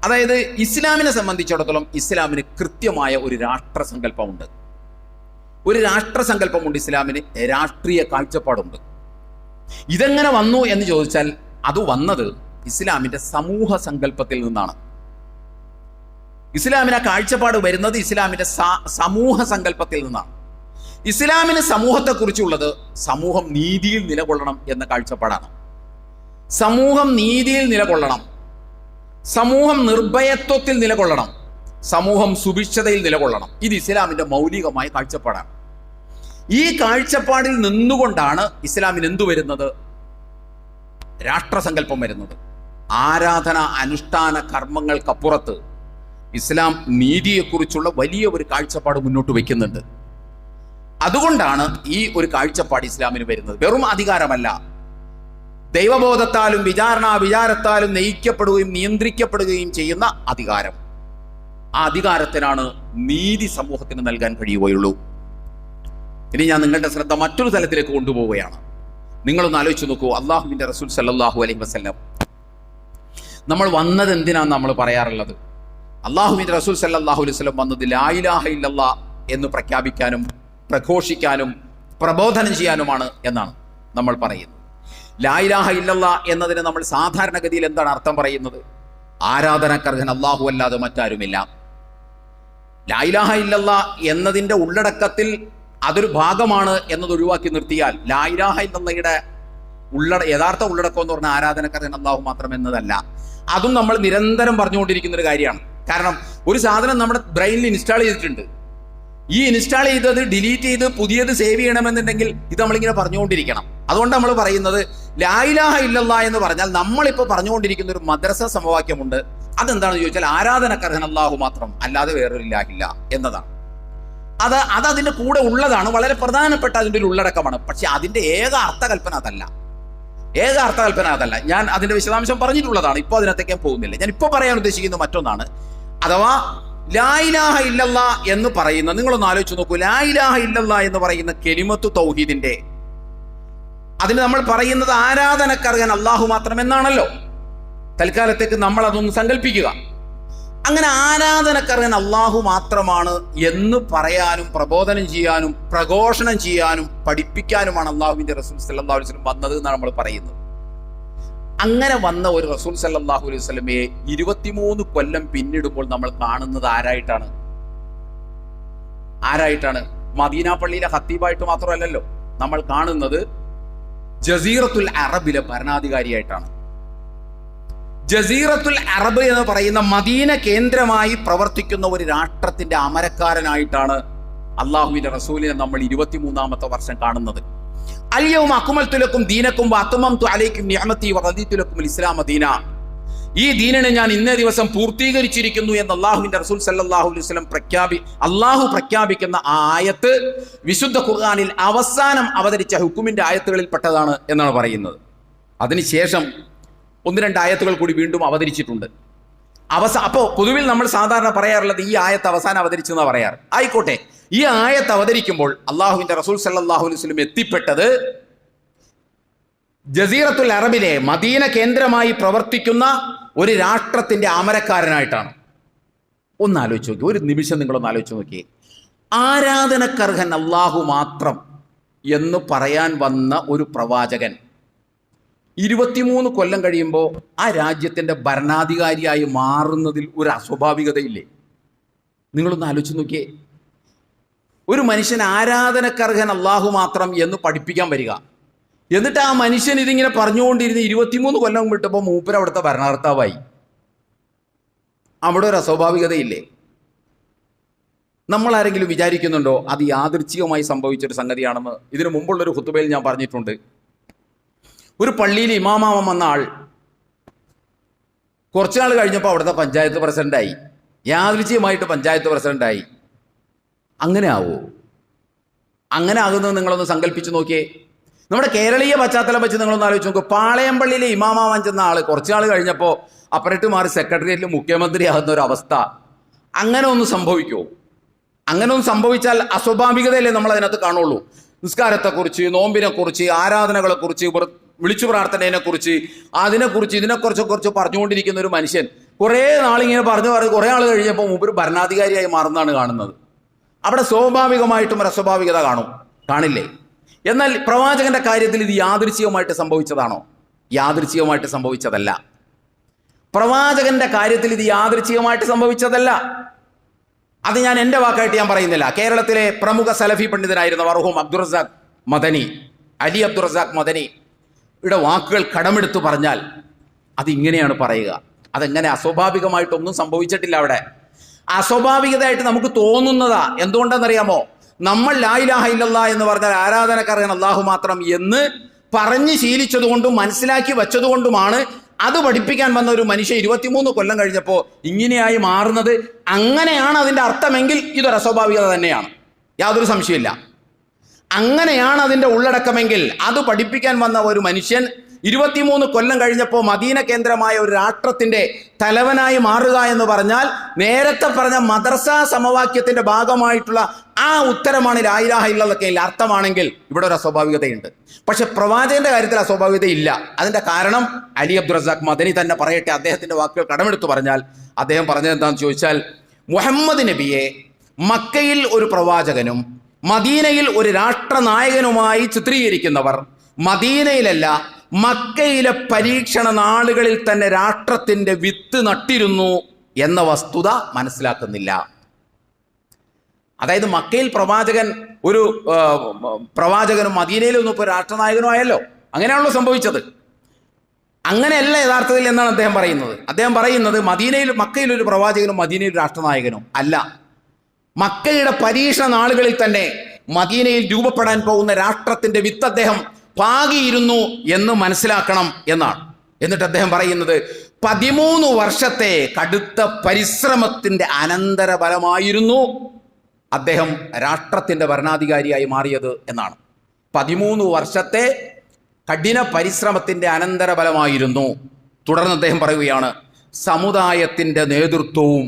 അതായത് ഇസ്ലാമിനെ സംബന്ധിച്ചിടത്തോളം ഇസ്ലാമിന് കൃത്യമായ ഒരു രാഷ്ട്രസങ്കല്പമുണ്ട്. ഒരു രാഷ്ട്രസങ്കല്പമുണ്ട് ഇസ്ലാമിന്, രാഷ്ട്രീയ കാഴ്ചപ്പാടുണ്ട്. ഇതെങ്ങനെ വന്നു എന്ന് ചോദിച്ചാൽ അത് വന്നത് ഇസ്ലാമിന്റെ സമൂഹ സങ്കല്പത്തിൽ നിന്നാണ്. ഇസ്ലാമിന് ആ കാഴ്ചപ്പാട് വരുന്നത് ഇസ്ലാമിന്റെ സമൂഹ സങ്കല്പത്തിൽ നിന്നാണ്. ഇസ്ലാമിന് സമൂഹത്തെക്കുറിച്ചുള്ളത് സമൂഹം നീതിയിൽ നിലകൊള്ളണം എന്ന കാഴ്ചപ്പാടാണ്. സമൂഹം നീതിയിൽ നിലകൊള്ളണം, സമൂഹം നിർഭയത്വത്തിൽ നിലകൊള്ളണം, സമൂഹം സുഭിക്ഷതയിൽ നിലകൊള്ളണം. ഇത് ഇസ്ലാമിന്റെ മൗലികമായ കാഴ്ചപ്പാടാണ്. ഈ കാഴ്ചപ്പാടിൽ നിന്നുകൊണ്ടാണ് ഇസ്ലാമിന് എന്തു വരുന്നത്? രാഷ്ട്രസങ്കല്പം വരുന്നത്. ആരാധന അനുഷ്ഠാന കർമ്മങ്ങൾക്കപ്പുറത്ത് ഇസ്ലാം നീതിയെക്കുറിച്ചുള്ള വലിയ ഒരു കാഴ്ചപ്പാട് മുന്നോട്ട് വയ്ക്കുന്നുണ്ട്. അതുകൊണ്ടാണ് ഈ ഒരു കാഴ്ചപ്പാട് ഇസ്ലാമിന് വരുന്നത്. വെറും അധികാരമല്ല, ദൈവബോധത്താലും വിചാരത്താലും നയിക്കപ്പെടുകയും നിയന്ത്രിക്കപ്പെടുകയും ചെയ്യുന്ന അധികാരം. ആ അധികാരത്തിനാണ് നീതി സമൂഹത്തിന് നൽകാൻ കഴിയുകയുള്ളൂ. ഇനി ഞാൻ നിങ്ങളുടെ ശ്രദ്ധ മറ്റൊരു തലത്തിലേക്ക് കൊണ്ടുപോവുകയാണ്. നിങ്ങളൊന്ന് ആലോചിച്ച് നോക്കൂ, അള്ളാഹുവിന്റെ റസൂൽ സല്ലല്ലാഹു അലൈഹി വസല്ലം നമ്മൾ വന്നത് എന്തിനാന്ന് നമ്മൾ പറയാറുള്ളത്? അള്ളാഹുവിന്റെ റസൂൽ സല്ലല്ലാഹു അലൈഹി വസല്ലം വന്നത് ലാ ഇലാഹ ഇല്ലല്ലാഹ് എന്ന് പ്രഖ്യാപിക്കാനും പ്രഘോഷിക്കാനും പ്രബോധനം ചെയ്യാനുമാണ് എന്നാണ് നമ്മൾ പറയുന്നത്. ലാ ഇലാഹ ഇല്ലല്ലാഹ് എന്നതിന് നമ്മൾ സാധാരണഗതിയിൽ എന്താണ് അർത്ഥം പറയുന്നത്? ആരാധനക്കർഹൻ അല്ലാഹു അല്ലാതെ മറ്റാരുമില്ല. ലാ ഇലാഹ ഇല്ലല്ലാഹ് എന്നതിൻ്റെ ഉള്ളടക്കത്തിൽ അതൊരു ഭാഗമാണ് എന്നത് ഒഴിവാക്കി നിർത്തിയാൽ ലാ ഇലാഹ ഇല്ലല്ലാഹയുടെ യഥാർത്ഥ ഉള്ളടക്കം എന്ന് പറഞ്ഞാൽ ആരാധനക്കർഹൻ അല്ലാഹു മാത്രം എന്നതല്ല. അതും നമ്മൾ നിരന്തരം പറഞ്ഞുകൊണ്ടിരിക്കുന്ന ഒരു കാര്യമാണ്. കാരണം ഒരു സാധനം നമ്മുടെ ബ്രെയിനിൽ ഇൻസ്റ്റാൾ ചെയ്തിട്ടുണ്ട്. ഈ ഇൻസ്റ്റാൾ ചെയ്തത് ഡിലീറ്റ് ചെയ്ത് പുതിയത് സേവ് ചെയ്യണമെന്നുണ്ടെങ്കിൽ ഇത് നമ്മളിങ്ങനെ പറഞ്ഞുകൊണ്ടിരിക്കണം. അതുകൊണ്ട് നമ്മൾ പറയുന്നത് ലാ ഇലാഹ ഇല്ലല്ലാഹ് എന്ന് പറഞ്ഞാൽ നമ്മളിപ്പോൾ പറഞ്ഞുകൊണ്ടിരിക്കുന്ന ഒരു മദ്രസ സമവാക്യമുണ്ട്. അതെന്താണെന്ന് ചോദിച്ചാൽ ആരാധനക്കർഹൻ അല്ലാഹു മാത്രം, അല്ലാതെ വേറൊരു ഇലാഹില്ല എന്നതാണ്. അത് അതിൻ്റെ കൂടെ ഉള്ളതാണ്, വളരെ പ്രധാനപ്പെട്ട അതിൻ്റെ ഒരു ഉള്ളടക്കമാണ്. പക്ഷെ അതിൻ്റെ ഏക അർത്ഥകൽപ്പന അതല്ല. ഏക അർത്ഥകൽപ്പന അതല്ല. ഞാൻ അതിന്റെ വിശദാംശം പറഞ്ഞിട്ടുള്ളതാണ്, ഇപ്പോൾ അതിനകത്തേക്ക് ഞാൻ പോകുന്നില്ല. ഞാൻ ഇപ്പോൾ പറയാൻ ഉദ്ദേശിക്കുന്ന മറ്റൊന്നാണ്. അഥവാ ലാ ഇലാഹ ഇല്ലല്ലാ എന്ന് പറയുന്ന, നിങ്ങളൊന്ന് ആലോചിച്ച് നോക്കൂ, ലാ ഇലാഹ ഇല്ലല്ലാ എന്ന് പറയുന്ന കെലിമത്തു തൗഹീദിന്റെ, അതിന് നമ്മൾ പറയുന്നത് ആരാധനക്കർഹൻ അള്ളാഹു മാത്രം എന്നാണല്ലോ. തൽക്കാലത്തേക്ക് നമ്മൾ അതൊന്ന് സങ്കല്പിക്കുക. അങ്ങനെ ആരാധനക്കർഹൻ അള്ളാഹു മാത്രമാണ് എന്ന് പറയാനും പ്രബോധനം ചെയ്യാനും പ്രഘോഷണം ചെയ്യാനും പഠിപ്പിക്കാനുമാണ് അള്ളാഹുവിന്റെ റസൂൽ സല്ലല്ലാഹു അലൈഹി വസല്ലം വന്നത് എന്നാണ് നമ്മൾ പറയുന്നത്. അങ്ങനെ വന്ന ഒരു റസൂൽ സല്ലല്ലാഹു അലൈഹി വസല്ലമയെ 23 കൊല്ലം പിന്നിടുമ്പോൾ നമ്മൾ കാണുന്നത് ആരായിട്ടാണ്? മദീന പള്ളിയിലെ ഖത്തീബായിട്ട് മാത്രമല്ലല്ലോ നമ്മൾ കാണുന്നത്, ജസീറത്തുൽ അറബിലെ ഭരണാധികാരിയായിട്ടാണ്. ജസീറത്തുൽ അറബ് എന്ന് പറയുന്ന മദീന കേന്ദ്രമായി പ്രവർത്തിക്കുന്ന ഒരു രാഷ്ട്രത്തിന്റെ അമരക്കാരനായിട്ടാണ് അള്ളാഹുവിന്റെ റസൂലിനെ നമ്മൾ 23-ാമത്തെ വർഷം കാണുന്നത്. അൽയൗമ അക്മൽതു ലക്കും ദീനക്കും വഅത്മംതു അലൈക്കും നിഅമതി വറദീതു ലക്കുമുൽ ഇസ്ലാമ ദീന. ഈ ദീനിനെ ഞാൻ ഇന്നേ ദിവസം പൂർത്തീകരിച്ചിരിക്കുന്നു എന്ന് അള്ളാഹുവിന്റെ റസൂൽ സല്ലല്ലാഹു അലൈഹി വസല്ലം അള്ളാഹു പ്രഖ്യാപിക്കുന്ന ആ ആയത്ത് വിശുദ്ധ ഖുർആനിൽ അവസാനം അവതരിച്ച ഹുക്കുമിന്റെ ആയത്തുകളിൽ പെട്ടതാണ് എന്നാണ് പറയുന്നത്. അതിനുശേഷം 1-2 ആയത്തുകൾ കൂടി വീണ്ടും അവതരിച്ചിട്ടുണ്ട്. അപ്പോൾ പൊതുവിൽ നമ്മൾ സാധാരണ പറയാറുള്ളത് ഈ ആയത്ത് അവസാനം അവതരിച്ചെന്നാണ് പറയാറ്. ആയിക്കോട്ടെ, ഈ ആയത്ത് അവതരിക്കുമ്പോൾ അള്ളാഹുവിന്റെ റസൂൽ സല്ലല്ലാഹു അലൈഹി വസല്ലം എത്തിപ്പെട്ടത് ജസീറത്തുൽ അറബിലെ മദീന കേന്ദ്രമായി പ്രവർത്തിക്കുന്ന ഒരു രാഷ്ട്രത്തിന്റെ അമരക്കാരനായിട്ടാണ്. ഒന്ന് ആലോചിച്ച് നോക്കി, ഒരു നിമിഷം നിങ്ങളൊന്ന് ആലോചിച്ച് നോക്കിയേ. ആരാധനക്കർഹൻ അള്ളാഹു മാത്രം എന്ന് പറയാൻ വന്ന ഒരു പ്രവാചകൻ 23 കൊല്ലം കഴിയുമ്പോൾ ആ രാജ്യത്തിന്റെ ഭരണാധികാരിയായി മാറുന്നതിൽ ഒരു അസ്വാഭാവികതയില്ലേ? നിങ്ങളൊന്ന് ആലോചിച്ച് നോക്കിയേ. ഒരു മനുഷ്യൻ ആരാധനക്കർഹൻ അള്ളാഹു മാത്രം എന്ന് പഠിപ്പിക്കാൻ വരിക, എന്നിട്ട് ആ മനുഷ്യൻ ഇതിങ്ങനെ പറഞ്ഞുകൊണ്ടിരുന്ന് 23 കൊല്ലം വിട്ടപ്പോൾ മൂപ്പര് അവിടുത്തെ ഭരണകർത്താവായി. അവിടെ ഒരു അസ്വാഭാവികതയില്ലേ? നമ്മൾ ആരെങ്കിലും വിചാരിക്കുന്നുണ്ടോ അത് യാദൃച്ഛികമായി സംഭവിച്ചൊരു സംഗതിയാണെന്ന്? ഇതിനു മുമ്പുള്ളൊരു ഖുതുബയിൽ ഞാൻ പറഞ്ഞിട്ടുണ്ട്. ഒരു പള്ളിയിൽ ഇമാമാവൻ വന്ന ആൾ കുറച്ചുനാൾ കഴിഞ്ഞപ്പോൾ അവിടുത്തെ പഞ്ചായത്ത് പ്രസിഡന്റായി, യാദൃച്ഛികമായിട്ട് പഞ്ചായത്ത് പ്രസിഡന്റായി. അങ്ങനെ ആവുമോ? അങ്ങനെ ആകുന്നത് നിങ്ങളൊന്ന് സങ്കല്പിച്ച് നോക്കിയേ. നമ്മുടെ കേരളീയ പശ്ചാത്തലം വെച്ച് നിങ്ങളൊന്ന് ആലോചിച്ച് നോക്കൂ. പാളയം പള്ളിയിലെ ഇമാമാവാൻ ചെന്ന ആൾ കുറച്ചുനാൾ കഴിഞ്ഞപ്പോൾ അപ്പറേറ്റ് മാറി സെക്രട്ടേറിയറ്റിൽ മുഖ്യമന്ത്രി ആകുന്ന ഒരു അവസ്ഥ, അങ്ങനെ ഒന്ന് സംഭവിക്കുമോ? അങ്ങനെ ഒന്ന് സംഭവിച്ചാൽ അസ്വാഭാവികതയല്ലേ നമ്മൾ അതിനകത്ത് കാണുള്ളൂ. നിസ്കാരത്തെക്കുറിച്ച്, നോമ്പിനെക്കുറിച്ച്, ആരാധനകളെക്കുറിച്ച്, വിളിച്ചു പ്രാർത്ഥനയെക്കുറിച്ച്, ഇതിനെക്കുറിച്ച് പറഞ്ഞുകൊണ്ടിരിക്കുന്ന ഒരു മനുഷ്യൻ കുറേ നാളിങ്ങനെ പറഞ്ഞു കുറേ ആൾ കഴിഞ്ഞപ്പോൾ മൂപ്പര് ഭരണാധികാരിയായി മാറുന്നതാണ് കാണുന്നത്. അവിടെ സ്വാഭാവികമായിട്ടും ഒരു അസ്വാഭാവികത കാണില്ലേ? എന്നാൽ പ്രവാചകന്റെ കാര്യത്തിൽ ഇത് യാദൃച്ഛികമായിട്ട് സംഭവിച്ചതാണോ? യാദൃച്ഛികമായിട്ട് സംഭവിച്ചതല്ല. പ്രവാചകന്റെ കാര്യത്തിൽ ഇത് യാദൃച്ഛികമായിട്ട് സംഭവിച്ചതല്ല. അത് ഞാൻ എൻ്റെ വാക്കായിട്ട് ഞാൻ പറയുന്നില്ല. കേരളത്തിലെ പ്രമുഖ സലഫി പണ്ഡിതനായിരുന്ന മർഹൂം അലി അബ്ദുർ റസാഖ് മദനിയുടെ വാക്കുകൾ കടമെടുത്തു പറഞ്ഞാൽ അതിങ്ങനെയാണ് പറയുക. അതെങ്ങനെ അസ്വാഭാവികമായിട്ടൊന്നും സംഭവിച്ചിട്ടില്ല. അവിടെ അസ്വാഭാവികതയായിട്ട് നമുക്ക് തോന്നുന്നതാ. എന്തുകൊണ്ടെന്നറിയാമോ? നമ്മൾ ലാ ഇലാഹ ഇല്ലല്ലാ എന്ന് പറഞ്ഞാൽ ആരാധനക്കർഹൻ അള്ളാഹു മാത്രം എന്ന് പറഞ്ഞ് ശീലിച്ചതുകൊണ്ടും മനസ്സിലാക്കി വെച്ചതുകൊണ്ടുമാണ് അത് പഠിപ്പിക്കാൻ വന്ന ഒരു മനുഷ്യൻ 23 കൊല്ലം കഴിഞ്ഞപ്പോൾ ഇങ്ങനെയായി മാറുന്നത്. അങ്ങനെയാണ് അതിൻ്റെ അർത്ഥമെങ്കിൽ ഇതൊരു അസ്വാഭാവികത തന്നെയാണ്, യാതൊരു സംശയമില്ല. അങ്ങനെയാണ് അതിൻ്റെ ഉള്ളടക്കമെങ്കിൽ അത് പഠിപ്പിക്കാൻ വന്ന ഒരു മനുഷ്യൻ 23 കൊല്ലം കഴിഞ്ഞപ്പോൾ മദീന കേന്ദ്രമായ ഒരു രാഷ്ട്രത്തിന്റെ തലവനായി മാറുക എന്ന് പറഞ്ഞാൽ നേരത്തെ പറഞ്ഞ മദ്രസ സമവാക്യത്തിന്റെ ഭാഗമായിട്ടുള്ള ആ ഉത്തരമാണ് ലാ ഇലാഹ ഇല്ലല്ലാഹ് അർത്ഥമാണെങ്കിൽ ഇവിടെ ഒരു അസ്വാഭാവികതയുണ്ട്. പക്ഷെ പ്രവാചകന്റെ കാര്യത്തിൽ അസ്വാഭാവികതയില്ല. അതിന്റെ കാരണം അലി അബ്ദുർ റസാഖ് മദനി തന്നെ പറയട്ടെ. അദ്ദേഹത്തിന്റെ വാക്കുകൾ കടമെടുത്തു പറഞ്ഞാൽ അദ്ദേഹം പറഞ്ഞത് എന്താണെന്ന് ചോദിച്ചാൽ, മുഹമ്മദ് നബിയെ മക്കയിൽ ഒരു പ്രവാചകനും മദീനയിൽ ഒരു രാഷ്ട്രനായകനുമായി ചിത്രീകരിക്കുന്നവർ മദീനയിലല്ല മക്കയിലെ പരീക്ഷണ നാളുകളിൽ തന്നെ രാഷ്ട്രത്തിന്റെ വിത്ത് നട്ടിരുന്നു എന്ന വസ്തുത മനസ്സിലാക്കുന്നില്ല. അതായത് മക്കയിൽ ഒരു പ്രവാചകനും മദീനയിലൊന്നും ഇപ്പോൾ രാഷ്ട്രനായകനും ആയല്ലോ. അങ്ങനെയാണല്ലോ സംഭവിച്ചത്. അങ്ങനെയല്ല യഥാർത്ഥത്തിൽ എന്നാണ് അദ്ദേഹം പറയുന്നത്. അദ്ദേഹം പറയുന്നത് മക്കയിൽ ഒരു പ്രവാചകനും മദീനയിൽ രാഷ്ട്രനായകനും അല്ല. മക്കയുടെ പരീക്ഷണ നാളുകളിൽ തന്നെ മദീനയിൽ രൂപപ്പെടാൻ പോകുന്ന രാഷ്ട്രത്തിന്റെ വിത്ത് അദ്ദേഹം പാകിയിരുന്നു എന്ന് മനസ്സിലാക്കണം എന്നാണ്. എന്നിട്ട് അദ്ദേഹം പറയുന്നത് 13 വർഷത്തെ കടുത്ത പരിശ്രമത്തിന്റെ അനന്തരഫലമായിരുന്നു അദ്ദേഹം രാഷ്ട്രത്തിന്റെ ഭരണാധികാരിയായി മാറിയത് എന്നാണ്. 13 വർഷത്തെ കഠിന പരിശ്രമത്തിൻ്റെ അനന്തരഫലമായിരുന്നു. തുടർന്ന് അദ്ദേഹം പറയുകയാണ്, സമുദായത്തിൻ്റെ നേതൃത്വവും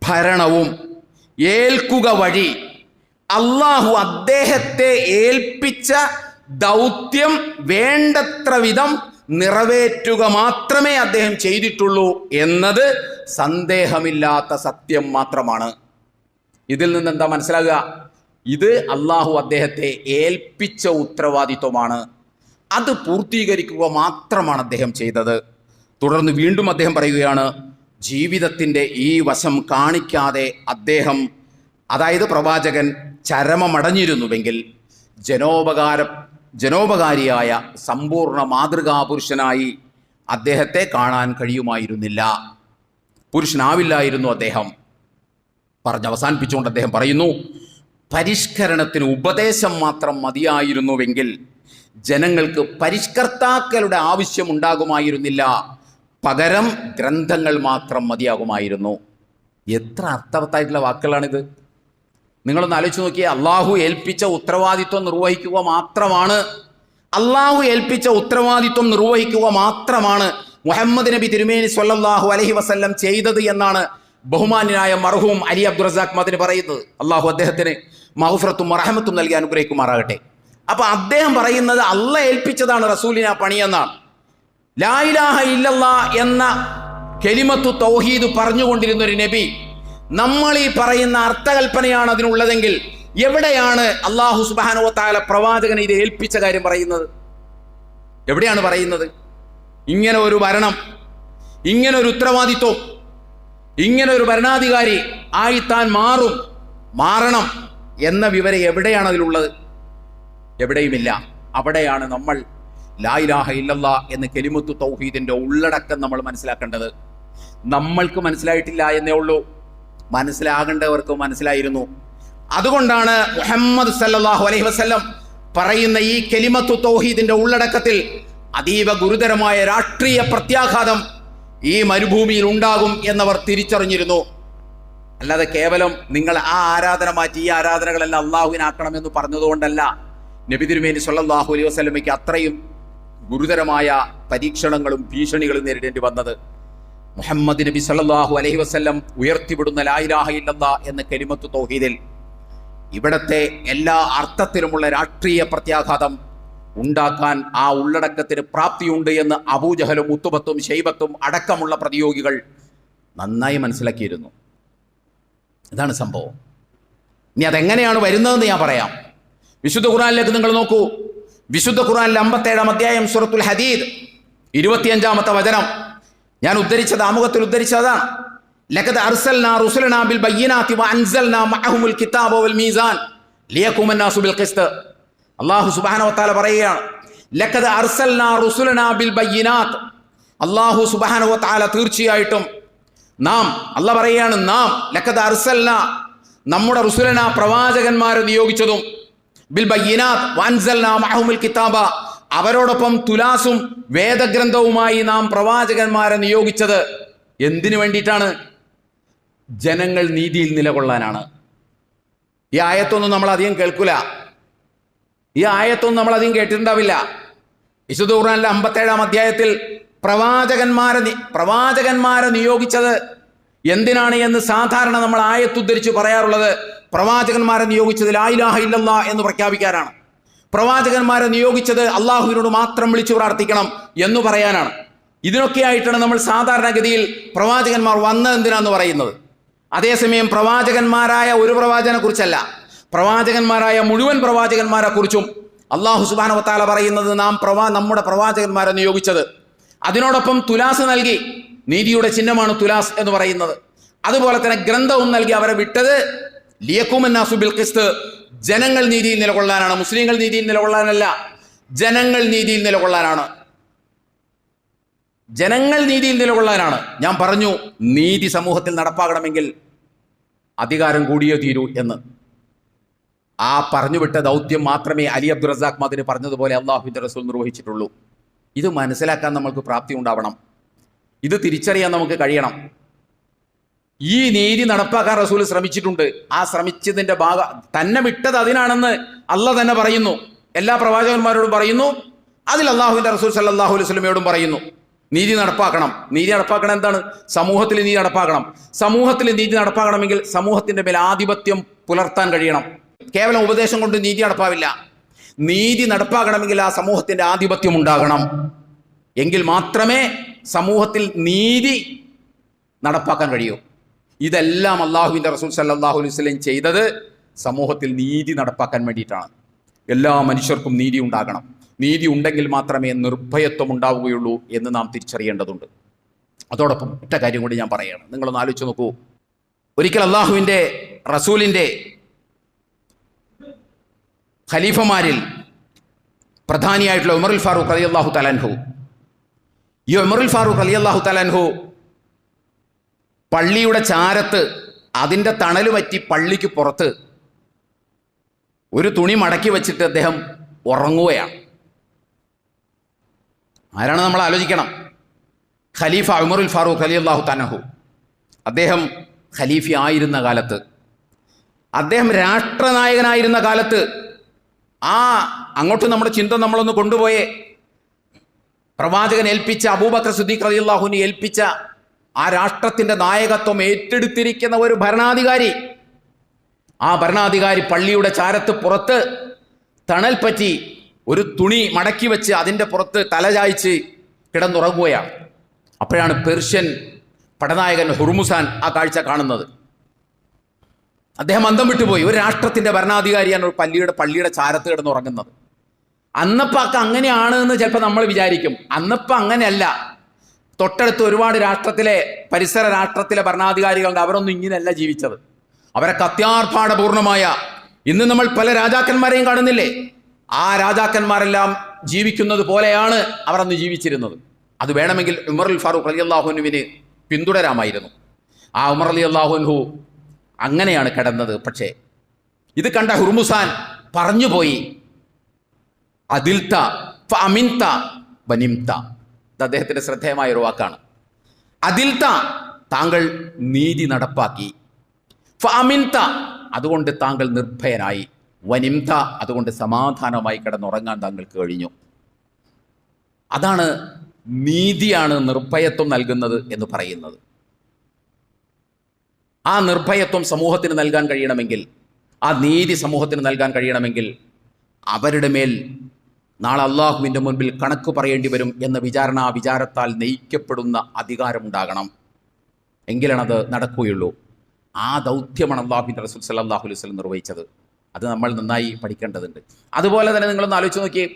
ഭരണവും ഏൽക്കുക വഴി അള്ളാഹു അദ്ദേഹത്തെ ഏൽപ്പിച്ച ദൗത്യം വേണ്ടത്ര വിധം നിറവേറ്റുക മാത്രമേ അദ്ദേഹം ചെയ്തിട്ടുള്ളൂ എന്നത് സന്ദേഹമില്ലാത്ത സത്യം മാത്രമാണ്. ഇതിൽ നിന്ന് എന്താ മനസ്സിലാകുക? ഇത് അള്ളാഹു അദ്ദേഹത്തെ ഏൽപ്പിച്ച ഉത്തരവാദിത്വമാണ്. അത് പൂർത്തീകരിക്കുക മാത്രമാണ് അദ്ദേഹം ചെയ്തത്. തുടർന്ന് വീണ്ടും അദ്ദേഹം പറയുകയാണ്, ജീവിതത്തിൻ്റെ ഈ വശം കാണിക്കാതെ അദ്ദേഹം, അതായത് പ്രവാചകൻ, ചരമമടഞ്ഞിരുന്നുവെങ്കിൽ ജനോപകാരിയായ സമ്പൂർണ്ണ മാതൃകാപുരുഷനായി അദ്ദേഹത്തെ കാണാൻ കഴിയുമായിരുന്നില്ല, പുരുഷനാവില്ലായിരുന്നു അദ്ദേഹം. അവസാനിപ്പിച്ചുകൊണ്ട് അദ്ദേഹം പറയുന്നു, പരിഷ്കരണത്തിന് ഉപദേശം മാത്രം മതിയായിരുന്നുവെങ്കിൽ ജനങ്ങൾക്ക് പരിഷ്കർത്താക്കളുടെ ആവശ്യമുണ്ടാകുമായിരുന്നില്ല, പകരം ഗ്രന്ഥങ്ങൾ മാത്രം മതിയാകുമായിരുന്നു. എത്ര അർത്ഥവത്തായിട്ടുള്ള വാക്കുകളാണിത്! നിങ്ങളൊന്ന് ആലോചിച്ച് നോക്കിയേ. അള്ളാഹു ഏൽപ്പിച്ച ഉത്തരവാദിത്വം നിർവഹിക്കുക മാത്രമാണ് മുഹമ്മദ് നബി തിരുമേനി സ്വല്ലല്ലാഹു അലൈഹി വസല്ലം ചെയ്തത് എന്നാണ് ബഹുമാന്യനായ മർഹൂം അലി അബ്ദുൽ റസാഖ് മദനി പറയുന്നത്. അള്ളാഹു അദ്ദേഹത്തിന് മഗ്ഫിറത്തും റഹ്മത്തും നൽകി അനുഗ്രഹിക്കുമാറാകട്ടെ. അപ്പൊ അദ്ദേഹം പറയുന്നത് അള്ളാഹ് ഏൽപ്പിച്ചതാണ് റസൂലിന് ആ പണിയെന്നാണ്. ലാ ഇലാഹ ഇല്ലല്ലാ എന്ന കലിമത്തു തൗഹീദ് പറഞ്ഞുകൊണ്ടിരുന്ന ഒരു നബി, നമ്മൾ ഈ പറയുന്ന അർത്ഥകൽപ്പനയാണ് അതിനുള്ളതെങ്കിൽ എവിടെയാണ് അള്ളാഹു സുബ്ഹാനഹു വ തആല പ്രവാചകനെ ഇത് ഏൽപ്പിച്ച കാര്യം പറയുന്നത്? എവിടെയാണ് പറയുന്നത്? ഇങ്ങനെ ഒരു ഭരണം, ഇങ്ങനെ ഒരു ഉത്തരവാദിത്വം, ഇങ്ങനെ ഒരു ഭരണാധികാരി ആയി താൻ മാറണം എന്ന വിവരം എവിടെയാണ് അതിലുള്ളത്? എവിടെയുമില്ല. അവിടെയാണ് നമ്മൾ ലാ ഇലാഹ ഇല്ലല്ലാ എന്ന കലിമത്തു തൗഹീദിന്റെ ഉള്ളടക്കം നമ്മൾ മനസ്സിലാക്കേണ്ടത്. നമ്മൾക്ക് മനസ്സിലായിട്ടില്ല എന്നേ ഉള്ളൂ, മനസ്സിലാകേണ്ടവർക്ക് മനസ്സിലായിരുന്നു. അതുകൊണ്ടാണ് മുഹമ്മദ് സല്ലല്ലാഹു അലൈഹി വസല്ലം പറയുന്ന ഈ കലിമത്തു തൗഹീദിന്റെ ഉള്ളടക്കത്തിൽ അതീവ ഗുരുതരമായ രാഷ്ട്രീയ പ്രത്യാഘാതം ഈ മരുഭൂമിയിൽ ഉണ്ടാകും എന്നവർ തിരിച്ചറിഞ്ഞിരുന്നു. അല്ലാതെ കേവലം നിങ്ങൾ ആ ആരാധന മാറ്റി ഈ ആരാധനകളെല്ലാം അള്ളാഹുവിനാക്കണമെന്ന് പറഞ്ഞതുകൊണ്ടല്ല നബി തിരുമേനി സ്വല്ലല്ലാഹു അലൈഹി വസല്ലമയ്ക്ക് അത്രയും ഗുരുതരമായ പരീക്ഷണങ്ങളും ഭീഷണികളും നേരിടേണ്ടി വന്നത്. മുഹമ്മദ് നബി സല്ലല്ലാഹു അലൈഹി വസല്ലം ഉയർത്തിവിടുന്ന ലാ ഇലാഹ ഇല്ലല്ലാ എന്ന കലിമത്തു തൗഹീദിൽ ഇവിടത്തെ എല്ലാ അർത്ഥത്തിലുമുള്ള രാഷ്ട്രീയ പ്രത്യാഘാതം ഉണ്ടാക്കാൻ ആ ഉള്ളടക്കത്തിന് പ്രാപ്തിയുണ്ട് എന്ന് അബൂജഹലും ഉത്തുബത്തും ഷൈബത്തും അടക്കമുള്ള പ്രതിയോഗികൾ നന്നായി മനസ്സിലാക്കിയിരുന്നു. ഇതാണ് സംഭവം. ഇനി അതെങ്ങനെയാണ് വരുന്നതെന്ന് ഞാൻ പറയാം. വിശുദ്ധ ഖുർആനിലേക്ക് നിങ്ങൾ നോക്കൂ. വിശുദ്ധ ഖുർആനിലെ 57-ാം അധ്യായം സൂറത്തുൽ ഹദീദ് 25-ാമത്തെ വചനം ഞാൻ ഉദ്ധരിച്ചത്, ആമുഖത്തിൽ ഉദ്ധരിച്ചതാണ്. ലഖദ് അർസൽനാ റുസുലനാ ബിൽ ബയ്യിനാതി വഅൻസൽനാ മഅഹുൽ കിതാബ വൽ മീസാൻ ലിയഖൂമ അന്നാസു ബിൽ ഖിസ്ത്. അല്ലാഹു സുബ്ഹാനഹു വ തആല പറയുകയാണ്, ലഖദ് അർസൽനാ റുസുലനാ ബിൽ ബയ്യിനാത്. അല്ലാഹു സുബ്ഹാനഹു വ തആല തീർച്ചയായിട്ടും നാം, അല്ലാഹ് പറയുകയാണ്, നാം ലഖദ് അർസൽനാ, നമ്മുടെ റുസുലനാ പ്രവാചകന്മാരെ നിയോഗിച്ചതും, ബിൽ ബയ്യിനാത് വഅൻസൽനാ മഅഹുൽ കിതാബ, അവരോടൊപ്പം തുലാസും വേദഗ്രന്ഥവുമായി നാം പ്രവാചകന്മാരെ നിയോഗിച്ചത് എന്തിനു വേണ്ടിയിട്ടാണ്? ജനങ്ങൾ നീതിയിൽ നിലകൊള്ളാനാണ്. ഈ ആയത്തൊന്നും നമ്മൾ അധികം കേൾക്കൂല, ഈ ആയത്തൊന്നും നമ്മൾ അധികം കേട്ടിട്ടുണ്ടാവില്ല. വിശുദ്ധ ഖുർആനിലെ 57-ാം അധ്യായത്തിൽ പ്രവാചകന്മാരെ നിയോഗിച്ചത് എന്തിനാണ് എന്ന് സാധാരണ നമ്മൾ ആയത്തുദ്ധരിച്ച് പറയാറുള്ളത്, പ്രവാചകന്മാരെ നിയോഗിച്ചത് ലാ ഇലാഹ ഇല്ലല്ലാ എന്ന് പ്രഖ്യാപിക്കാനാണ്. പ്രവാചകന്മാരെ നിയോഗിച്ചത് അള്ളാഹുവിനോട് മാത്രം വിളിച്ചു പ്രാർത്ഥിക്കണം എന്ന് പറയാനാണ്. ഇതിനൊക്കെ ആയിട്ടാണ് നമ്മൾ സാധാരണഗതിയിൽ പ്രവാചകന്മാർ വന്നത് എന്തിനാന്ന് പറയുന്നത്. അതേസമയം പ്രവാചകന്മാരായ ഒരു പ്രവാചകനെ കുറിച്ചല്ല, പ്രവാചകന്മാരായ മുഴുവൻ പ്രവാചകന്മാരെ കുറിച്ചും അള്ളാഹു സുബ്ഹാനഹു വ തആല പറയുന്നത് നാം നമ്മുടെ പ്രവാചകന്മാരെ നിയോഗിച്ചത്. അതിനോടൊപ്പം തുലാസ് നൽകി, നീതിയുടെ ചിഹ്നമാണ് തുലാസ് എന്ന് പറയുന്നത്. അതുപോലെ തന്നെ ഗ്രന്ഥവും നൽകി അവരെ വിട്ടത് ലിയഖൂമ അന്നാസു ബിൽ ഖിസ്ത്, ജനങ്ങൾ നീതിയിൽ നിലകൊള്ളാനാണ്. മുസ്ലിങ്ങൾ നീതിയിൽ നിലകൊള്ളാനല്ല, ജനങ്ങൾ നീതിയിൽ നിലകൊള്ളാനാണ്. ജനങ്ങൾ നീതിയിൽ നിലകൊള്ളാനാണ്. ഞാൻ പറഞ്ഞു, നീതി സമൂഹത്തിൽ നടപ്പാകണമെങ്കിൽ അധികാരം കൂടിയേ തീരൂ എന്ന്. ആ പറഞ്ഞുവിട്ട ദൗത്യം മാത്രമേ അലി അബ്ദുൽ റസാഖ് മദനി പറഞ്ഞതുപോലെ അള്ളാഹുവിൻ്റെ റസൂൽ നിർവഹിച്ചിട്ടുള്ളൂ. ഇത് മനസ്സിലാക്കാൻ നമുക്ക് പ്രാപ്തി ഉണ്ടാവണം, ഇത് തിരിച്ചറിയാൻ നമുക്ക് കഴിയണം. ഈ നീതി നടപ്പാക്കാൻ റസൂൽ ശ്രമിച്ചിട്ടുണ്ട്. ആ ശ്രമിച്ചതിൻ്റെ തന്നെ വിട്ടത് അതിനാണെന്ന് അള്ളാഹ് തന്നെ പറയുന്നു. എല്ലാ പ്രവാചകന്മാരോടും പറയുന്നു, അതിൽ അള്ളാഹുവിൻ്റെ റസൂൽ സല്ലല്ലാഹു അലൈഹി വസല്ലമയോടും പറയുന്നു നീതി നടപ്പാക്കണം. നീതി നടപ്പാക്കണം എന്താണ്? സമൂഹത്തിൽ നീതി നടപ്പാക്കണം. സമൂഹത്തിൽ നീതി നടപ്പാക്കണമെങ്കിൽ സമൂഹത്തിൻ്റെ മേൽ ആധിപത്യം പുലർത്താൻ കഴിയണം. കേവലം ഉപദേശം കൊണ്ട് നീതി നടപ്പാവില്ല. നീതി നടപ്പാക്കണമെങ്കിൽ ആ സമൂഹത്തിൻ്റെ ആധിപത്യം ഉണ്ടാകണം. എങ്കിൽ മാത്രമേ സമൂഹത്തിൽ നീതി നടപ്പാക്കാൻ കഴിയൂ. ഇതെല്ലാം അള്ളാഹുവിൻ്റെ റസൂൽ സല്ലല്ലാഹു അലൈഹി വസല്ലം ചെയ്തത് സമൂഹത്തിൽ നീതി നടപ്പാക്കാൻ വേണ്ടിയിട്ടാണ്. എല്ലാ മനുഷ്യർക്കും നീതി ഉണ്ടാകണം. നീതി ഉണ്ടെങ്കിൽ മാത്രമേ നിർഭയത്വം ഉണ്ടാവുകയുള്ളൂ എന്ന് നാം തിരിച്ചറിയേണ്ടതുണ്ട്. അതോടൊപ്പം ഒറ്റ കാര്യം കൂടി ഞാൻ പറയുകയാണ്. നിങ്ങളൊന്ന് ആലോചിച്ച് നോക്കൂ. ഒരിക്കൽ അള്ളാഹുവിൻ്റെ റസൂലിൻ്റെ ഖലീഫമാരിൽ പ്രധാനിയായിട്ടുള്ള ഉമറുൽ ഫാറൂഖ് റളിയല്ലാഹു തആല അൻഹു, ഈ ഉമറുൽ ഫാറൂഖ് റളിയല്ലാഹു തആല അൻഹു പള്ളിയുടെ ചാരത്ത് അതിൻ്റെ തണൽ പറ്റി പള്ളിക്ക് പുറത്ത് ഒരു തുണി മടക്കി വെച്ചിട്ട് അദ്ദേഹം ഉറങ്ങുകയാണ്. ആരാണ് നമ്മൾ ആലോചിക്കണം? ഖലീഫ ഉമറുൽ ഫാറൂഖ് റളിയല്ലാഹു തആല അൻഹു. അദ്ദേഹം ഖലീഫ ആയിരുന്ന കാലത്ത്, അദ്ദേഹം രാഷ്ട്രനായകനായിരുന്ന കാലത്ത്, അങ്ങോട്ട് നമ്മുടെ ചിന്ത നമ്മളൊന്ന് കൊണ്ടുപോയേ. പ്രവാചകൻ ഏൽപ്പിച്ച അബൂബക്കർ സിദ്ദീഖ് റളിയല്ലാഹുവിനെ ഏൽപ്പിച്ച ആ രാഷ്ട്രത്തിൻ്റെ നായകത്വം ഏറ്റെടുത്തിരിക്കുന്ന ഒരു ഭരണാധികാരി, ആ ഭരണാധികാരി പള്ളിയുടെ ചാരത്ത് പുറത്ത് തണൽ പറ്റി ഒരു തുണി മടക്കി വെച്ച് അതിൻ്റെ പുറത്ത് തലചായ്ച്ച് കിടന്നുറങ്ങുകയാണ്. അപ്പോഴാണ് പേർഷ്യൻ പടനായകൻ ഹുർമുസാൻ ആ കാഴ്ച കാണുന്നത്. അദ്ദേഹം അന്തം വിട്ടുപോയി. ഒരു രാഷ്ട്രത്തിൻ്റെ ഭരണാധികാരിയാണ് ഒരു പള്ളിയുടെ ചാരത്ത് കിടന്നുറങ്ങുന്നത്. അന്നപ്പൊക്കെ അങ്ങനെയാണ് എന്ന് ചിലപ്പോൾ നമ്മൾ വിചാരിക്കും. അന്നപ്പം അങ്ങനെയല്ല. തൊട്ടടുത്ത് ഒരുപാട് പരിസര രാഷ്ട്രത്തിലെ ഭരണാധികാരികളുണ്ട്. അവരൊന്നും ഇങ്ങനെയല്ല ജീവിച്ചത്. അവരൊക്കെ അത്യാർഭാടപൂർണമായ, ഇന്ന് നമ്മൾ പല രാജാക്കന്മാരെയും കാണുന്നില്ലേ, ആ രാജാക്കന്മാരെല്ലാം ജീവിക്കുന്നത് പോലെയാണ് അവർ അന്ന് ജീവിച്ചിരുന്നത്. അത് വേണമെങ്കിൽ ഉമറുൽ ഫാറൂഖ് റളിയല്ലാഹു അൻഹുവിന് പിന്തുടരാമായിരുന്നു. ആ ഉമർ റളിയല്ലാഹു അൻഹു അങ്ങനെയാണ് കിടന്നത്. പക്ഷേ ഇത് കണ്ട ഹുർമുസാൻ പറഞ്ഞുപോയി, അതിൽത്ത ഫഅമിൻത വനിംത. ഇത് അദ്ദേഹത്തിൻ്റെ ശ്രദ്ധേയമായ ഒരു വാക്കാണ്. അതിൽത്ത, താങ്കൾ നീതി നടപ്പാക്കി. ഫഅമിൻത, അതുകൊണ്ട് താങ്കൾ നിർഭയനായി. വനിംത, അതുകൊണ്ട് സമാധാനമായി കിടന്നുറങ്ങാൻ താങ്കൾക്ക് കഴിഞ്ഞു. അതാണ് നീതിയാണ് നിർഭയത്വം നൽകുന്നത് എന്ന് പറയുന്നത്. ആ നിർഭയത്വം സമൂഹത്തിന് നൽകാൻ കഴിയണമെങ്കിൽ, ആ നീതി സമൂഹത്തിന് നൽകാൻ കഴിയണമെങ്കിൽ അവരുടെ മേൽ നാളെ അള്ളാഹുവിൻ്റെ മുൻപിൽ കണക്ക് പറയേണ്ടി വരും എന്ന വിചാരത്താൽ നയിക്കപ്പെടുന്ന അധികാരമുണ്ടാകണം. എങ്കിലാണത് നടക്കുകയുള്ളൂ. ആ ദൗത്യമാണ് അള്ളാഹുവിൻ്റെ റസൂൽ സല്ലല്ലാഹു അലൈഹി വസല്ലം നിർവഹിച്ചത്. അത് നമ്മൾ നന്നായി പഠിക്കേണ്ടതുണ്ട്. അതുപോലെ തന്നെ നിങ്ങളൊന്ന് ആലോചിച്ച് നോക്കിയേ,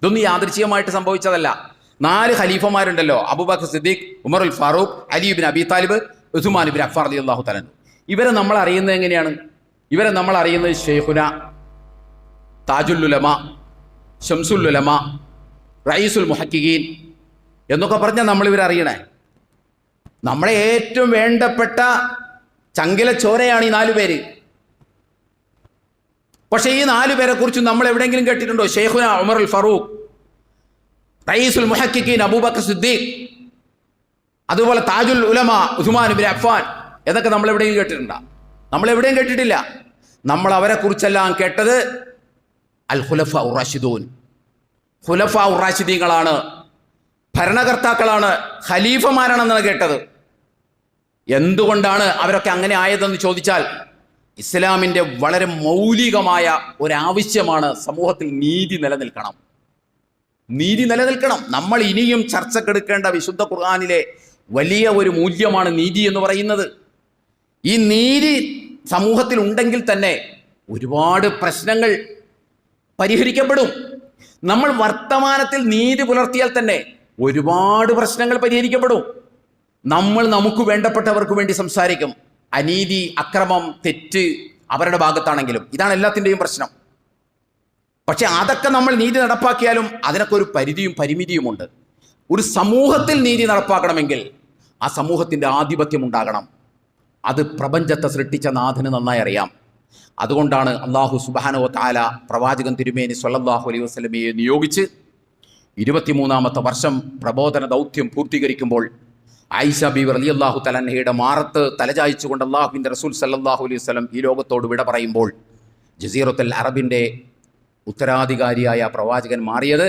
ഇതൊന്നും യാദൃച്ഛികമായിട്ട് സംഭവിച്ചതല്ല. 4 ഖലീഫമാരുണ്ടല്ലോ, അബൂബക്കർ സിദ്ദീഖ്, ഉമറുൽ ഫാറൂഖ്, അലി ഇബ്നു അബി താലിബ്, ഉസ്മാൻ ഇബ്നു അഫ്ഫാൻ റളിയല്ലാഹു തആല അൻഹു. ഇവരെ നമ്മൾ അറിയുന്നത് എങ്ങനെയാണ്? ഇവരെ നമ്മൾ അറിയുന്നത് ഷെയ്ഖുന, താജുൽ ഉലമ, ഷംസുൽ ഉലമ, റഈസുൽ മുഹക്കിഖീൻ എന്നൊക്കെ പറഞ്ഞാൽ നമ്മളിവരെ അറിയണേ. നമ്മളെ ഏറ്റവും വേണ്ടപ്പെട്ട ചങ്കില ചോരയാണ് ഈ 4 പേര്. പക്ഷേ ഈ 4 പേരെ കുറിച്ച് നമ്മൾ എവിടെയെങ്കിലും കേട്ടിട്ടുണ്ടോ? ഷെയ്ഖുന ഉമറുൽ ഫാറൂഖ്, റഈസുൽ മുഹക്കിഖീൻ അബൂബക്കർ സിദ്ദീഖ്, അതുപോലെ താജുൽ ഉലമ ഉസ്മാൻ ഇബ്നു അഫ്ഫാൻ എന്നൊക്കെ നമ്മൾ എവിടെയെങ്കിലും കേട്ടിട്ടുണ്ടോ? നമ്മൾ എവിടെയും കേട്ടിട്ടില്ല. നമ്മൾ അവരെ കുറിച്ചെല്ലാം കേട്ടത് അൽ ഖുലഫാ ഉർ റാഷിദൂൻ, ഖുലഫാ ഉർ റാഷിദീങ്ങളാണ്, ഭരണകർത്താക്കളാണ്, ഖലീഫമാരാണെന്നാണ് കേട്ടത്. എന്തുകൊണ്ടാണ് അവരൊക്കെ അങ്ങനെ ആയതെന്ന് ചോദിച്ചാൽ, ഇസ്ലാമിൻ്റെ വളരെ മൗലികമായ ഒരാവശ്യമാണ് സമൂഹത്തിൽ നീതി നിലനിൽക്കണം. നീതി നിലനിൽക്കണം. നമ്മൾ ഇനിയും ചർച്ചക്കെടുക്കേണ്ട വിശുദ്ധ ഖുർആനിലെ വലിയ ഒരു മൂല്യമാണ് നീതി എന്ന് പറയുന്നത്. ഈ നീതി സമൂഹത്തിൽ ഉണ്ടെങ്കിൽ തന്നെ ഒരുപാട് പ്രശ്നങ്ങൾ പരിഹരിക്കപ്പെടും. നമ്മൾ വർത്തമാനത്തിൽ നീതി പുലർത്തിയാൽ തന്നെ ഒരുപാട് പ്രശ്നങ്ങൾ പരിഹരിക്കപ്പെടും. നമ്മൾ നമുക്ക് വേണ്ടപ്പെട്ടവർക്ക് വേണ്ടി സംസാരിക്കും. അനീതി, അക്രമം, തെറ്റ് അവരുടെ ഭാഗത്താണെങ്കിലും ഇതാണ് എല്ലാത്തിൻ്റെയും പ്രശ്നം. പക്ഷെ അതൊക്കെ നമ്മൾ നീതി നടപ്പാക്കിയാലും അതിനൊക്കെ ഒരു പരിമിതിയുമുണ്ട്. ഒരു സമൂഹത്തിൽ നീതി നടപ്പാക്കണമെങ്കിൽ ആ സമൂഹത്തിൻ്റെ ആധിപത്യം ഉണ്ടാകണം. അത് പ്രപഞ്ചത്തെ സൃഷ്ടിച്ച നാഥന് നന്നായി അറിയാം. അതുകൊണ്ടാണ് അല്ലാഹു സുബ്ഹാനഹു വ തആല പ്രവാചകൻ തിരുമേനി സ്വല്ലല്ലാഹു അലൈഹി വസല്ലമയെ നിയോഗിച്ച് 23-ാമത്തെ വർഷം പ്രബോധന ദൗത്യം പൂർത്തീകരിക്കുമ്പോൾ ആയിഷ ബീവി റളിയല്ലാഹു തആല അൻഹയുടെ മാറത്ത് തലചായ്ച്ചുകൊണ്ട് അല്ലാഹുവിൻ്റെ റസൂൽ സല്ലല്ലാഹു അലൈഹി വസല്ലം ഈ ലോകത്തോട് വിട പറയുമ്പോൾ ജസീറത്തുൽ അറബിൻ്റെ ഉത്തരാധികാരിയായ പ്രവാചകൻ മാറിയത്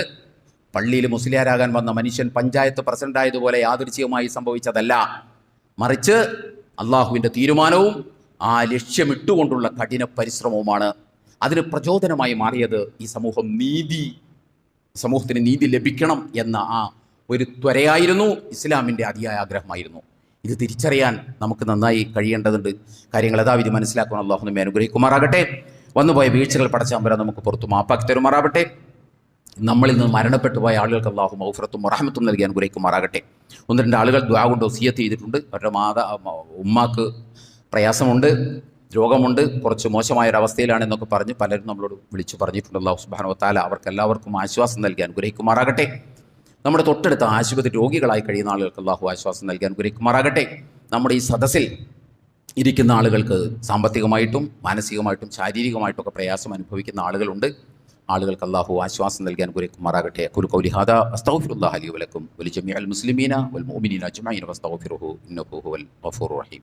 പള്ളിയിൽ മുസ്ലിയാരാകാൻ വന്ന മനുഷ്യൻ പഞ്ചായത്ത് പ്രസിഡന്റായതുപോലെ യാദൃച്ഛികമായി സംഭവിച്ചതല്ല, മറിച്ച് അള്ളാഹുവിൻ്റെ തീരുമാനവും ആ ലക്ഷ്യമിട്ടുകൊണ്ടുള്ള കഠിന പരിശ്രമവുമാണ്. അതിന് പ്രചോദനമായി മാറിയത് ഈ സമൂഹത്തിന് നീതി ലഭിക്കണം എന്ന ആ ഒരു ത്വരയായിരുന്നു, ഇസ്ലാമിൻ്റെ അതിയായ ആഗ്രഹമായിരുന്നു. ഇത് തിരിച്ചറിയാൻ നമുക്ക് നന്നായി കഴിയേണ്ടതുണ്ട്. കാര്യങ്ങൾ യഥാവിധി മനസ്സിലാക്കാൻ അള്ളാഹു നമ്മെ അനുഗ്രഹിക്കുമാറാകട്ടെ. വന്നുപോയ വീഴ്ചകൾ പടച്ചതമ്പുരാൻ നമുക്ക് പുറത്തു മാപ്പാക്കി തരുമാറാകട്ടെ. നമ്മളിൽ നിന്ന് മരണപ്പെട്ടു പോയ ആളുകൾക്ക് അള്ളാഹു മഗ്ഫിറത്തും റഹ്മത്തും നൽകി അനുഗ്രഹിക്കുമാറാകട്ടെ. 1-2 ആളുകൾ ദുആ കൊണ്ട് വസിയത്ത് ചെയ്തിട്ടുണ്ട്. അവരുടെ ഉമ്മാക്ക് പ്രയാസമുണ്ട്, രോഗമുണ്ട്, കുറച്ച് മോശമായൊരവസ്ഥയിലാണെന്നൊക്കെ പറഞ്ഞ് പലരും നമ്മളോട് വിളിച്ചു പറഞ്ഞിട്ടുണ്ട്. അല്ലാഹു സുബ്ഹാനഹു വ തആല അവർക്കെല്ലാവർക്കും ആശ്വാസം നൽകി അനുഗ്രഹിക്കുമാറാകട്ടെ. നമ്മുടെ തൊട്ടടുത്ത ആശുപത്രി രോഗികളായി കഴിയുന്ന ആളുകൾക്ക് അല്ലാഹു ആശ്വാസം നൽകി അനുഗ്രഹിക്കുമാറാകട്ടെ. നമ്മുടെ ഈ സദസ്സിൽ ഇരിക്കുന്ന ആളുകൾക്ക് സാമ്പത്തികമായിട്ടും മാനസികമായിട്ടും ശാരീരികമായിട്ടൊക്കെ പ്രയാസം അനുഭവിക്കുന്ന ആളുകളുണ്ട്. ആളുകൾക്ക് അല്ലാഹു ആശ്വാസം നൽകി അനുഗ്രഹിക്കുമാറാകട്ടെ. ഖുലു ഖൗലി ഹാദാ അസ്തഗ്ഫിറുല്ലാഹ ലി വലക്കും വലിജമീഅൽ മുസ്ലിമീന വൽ മുഅ്മിനീന അജ്മഈൻ വസ്തഗ്ഫിറുഹു ഇന്നഹു ഹുവൽ ഗഫൂറുർ റഹീം.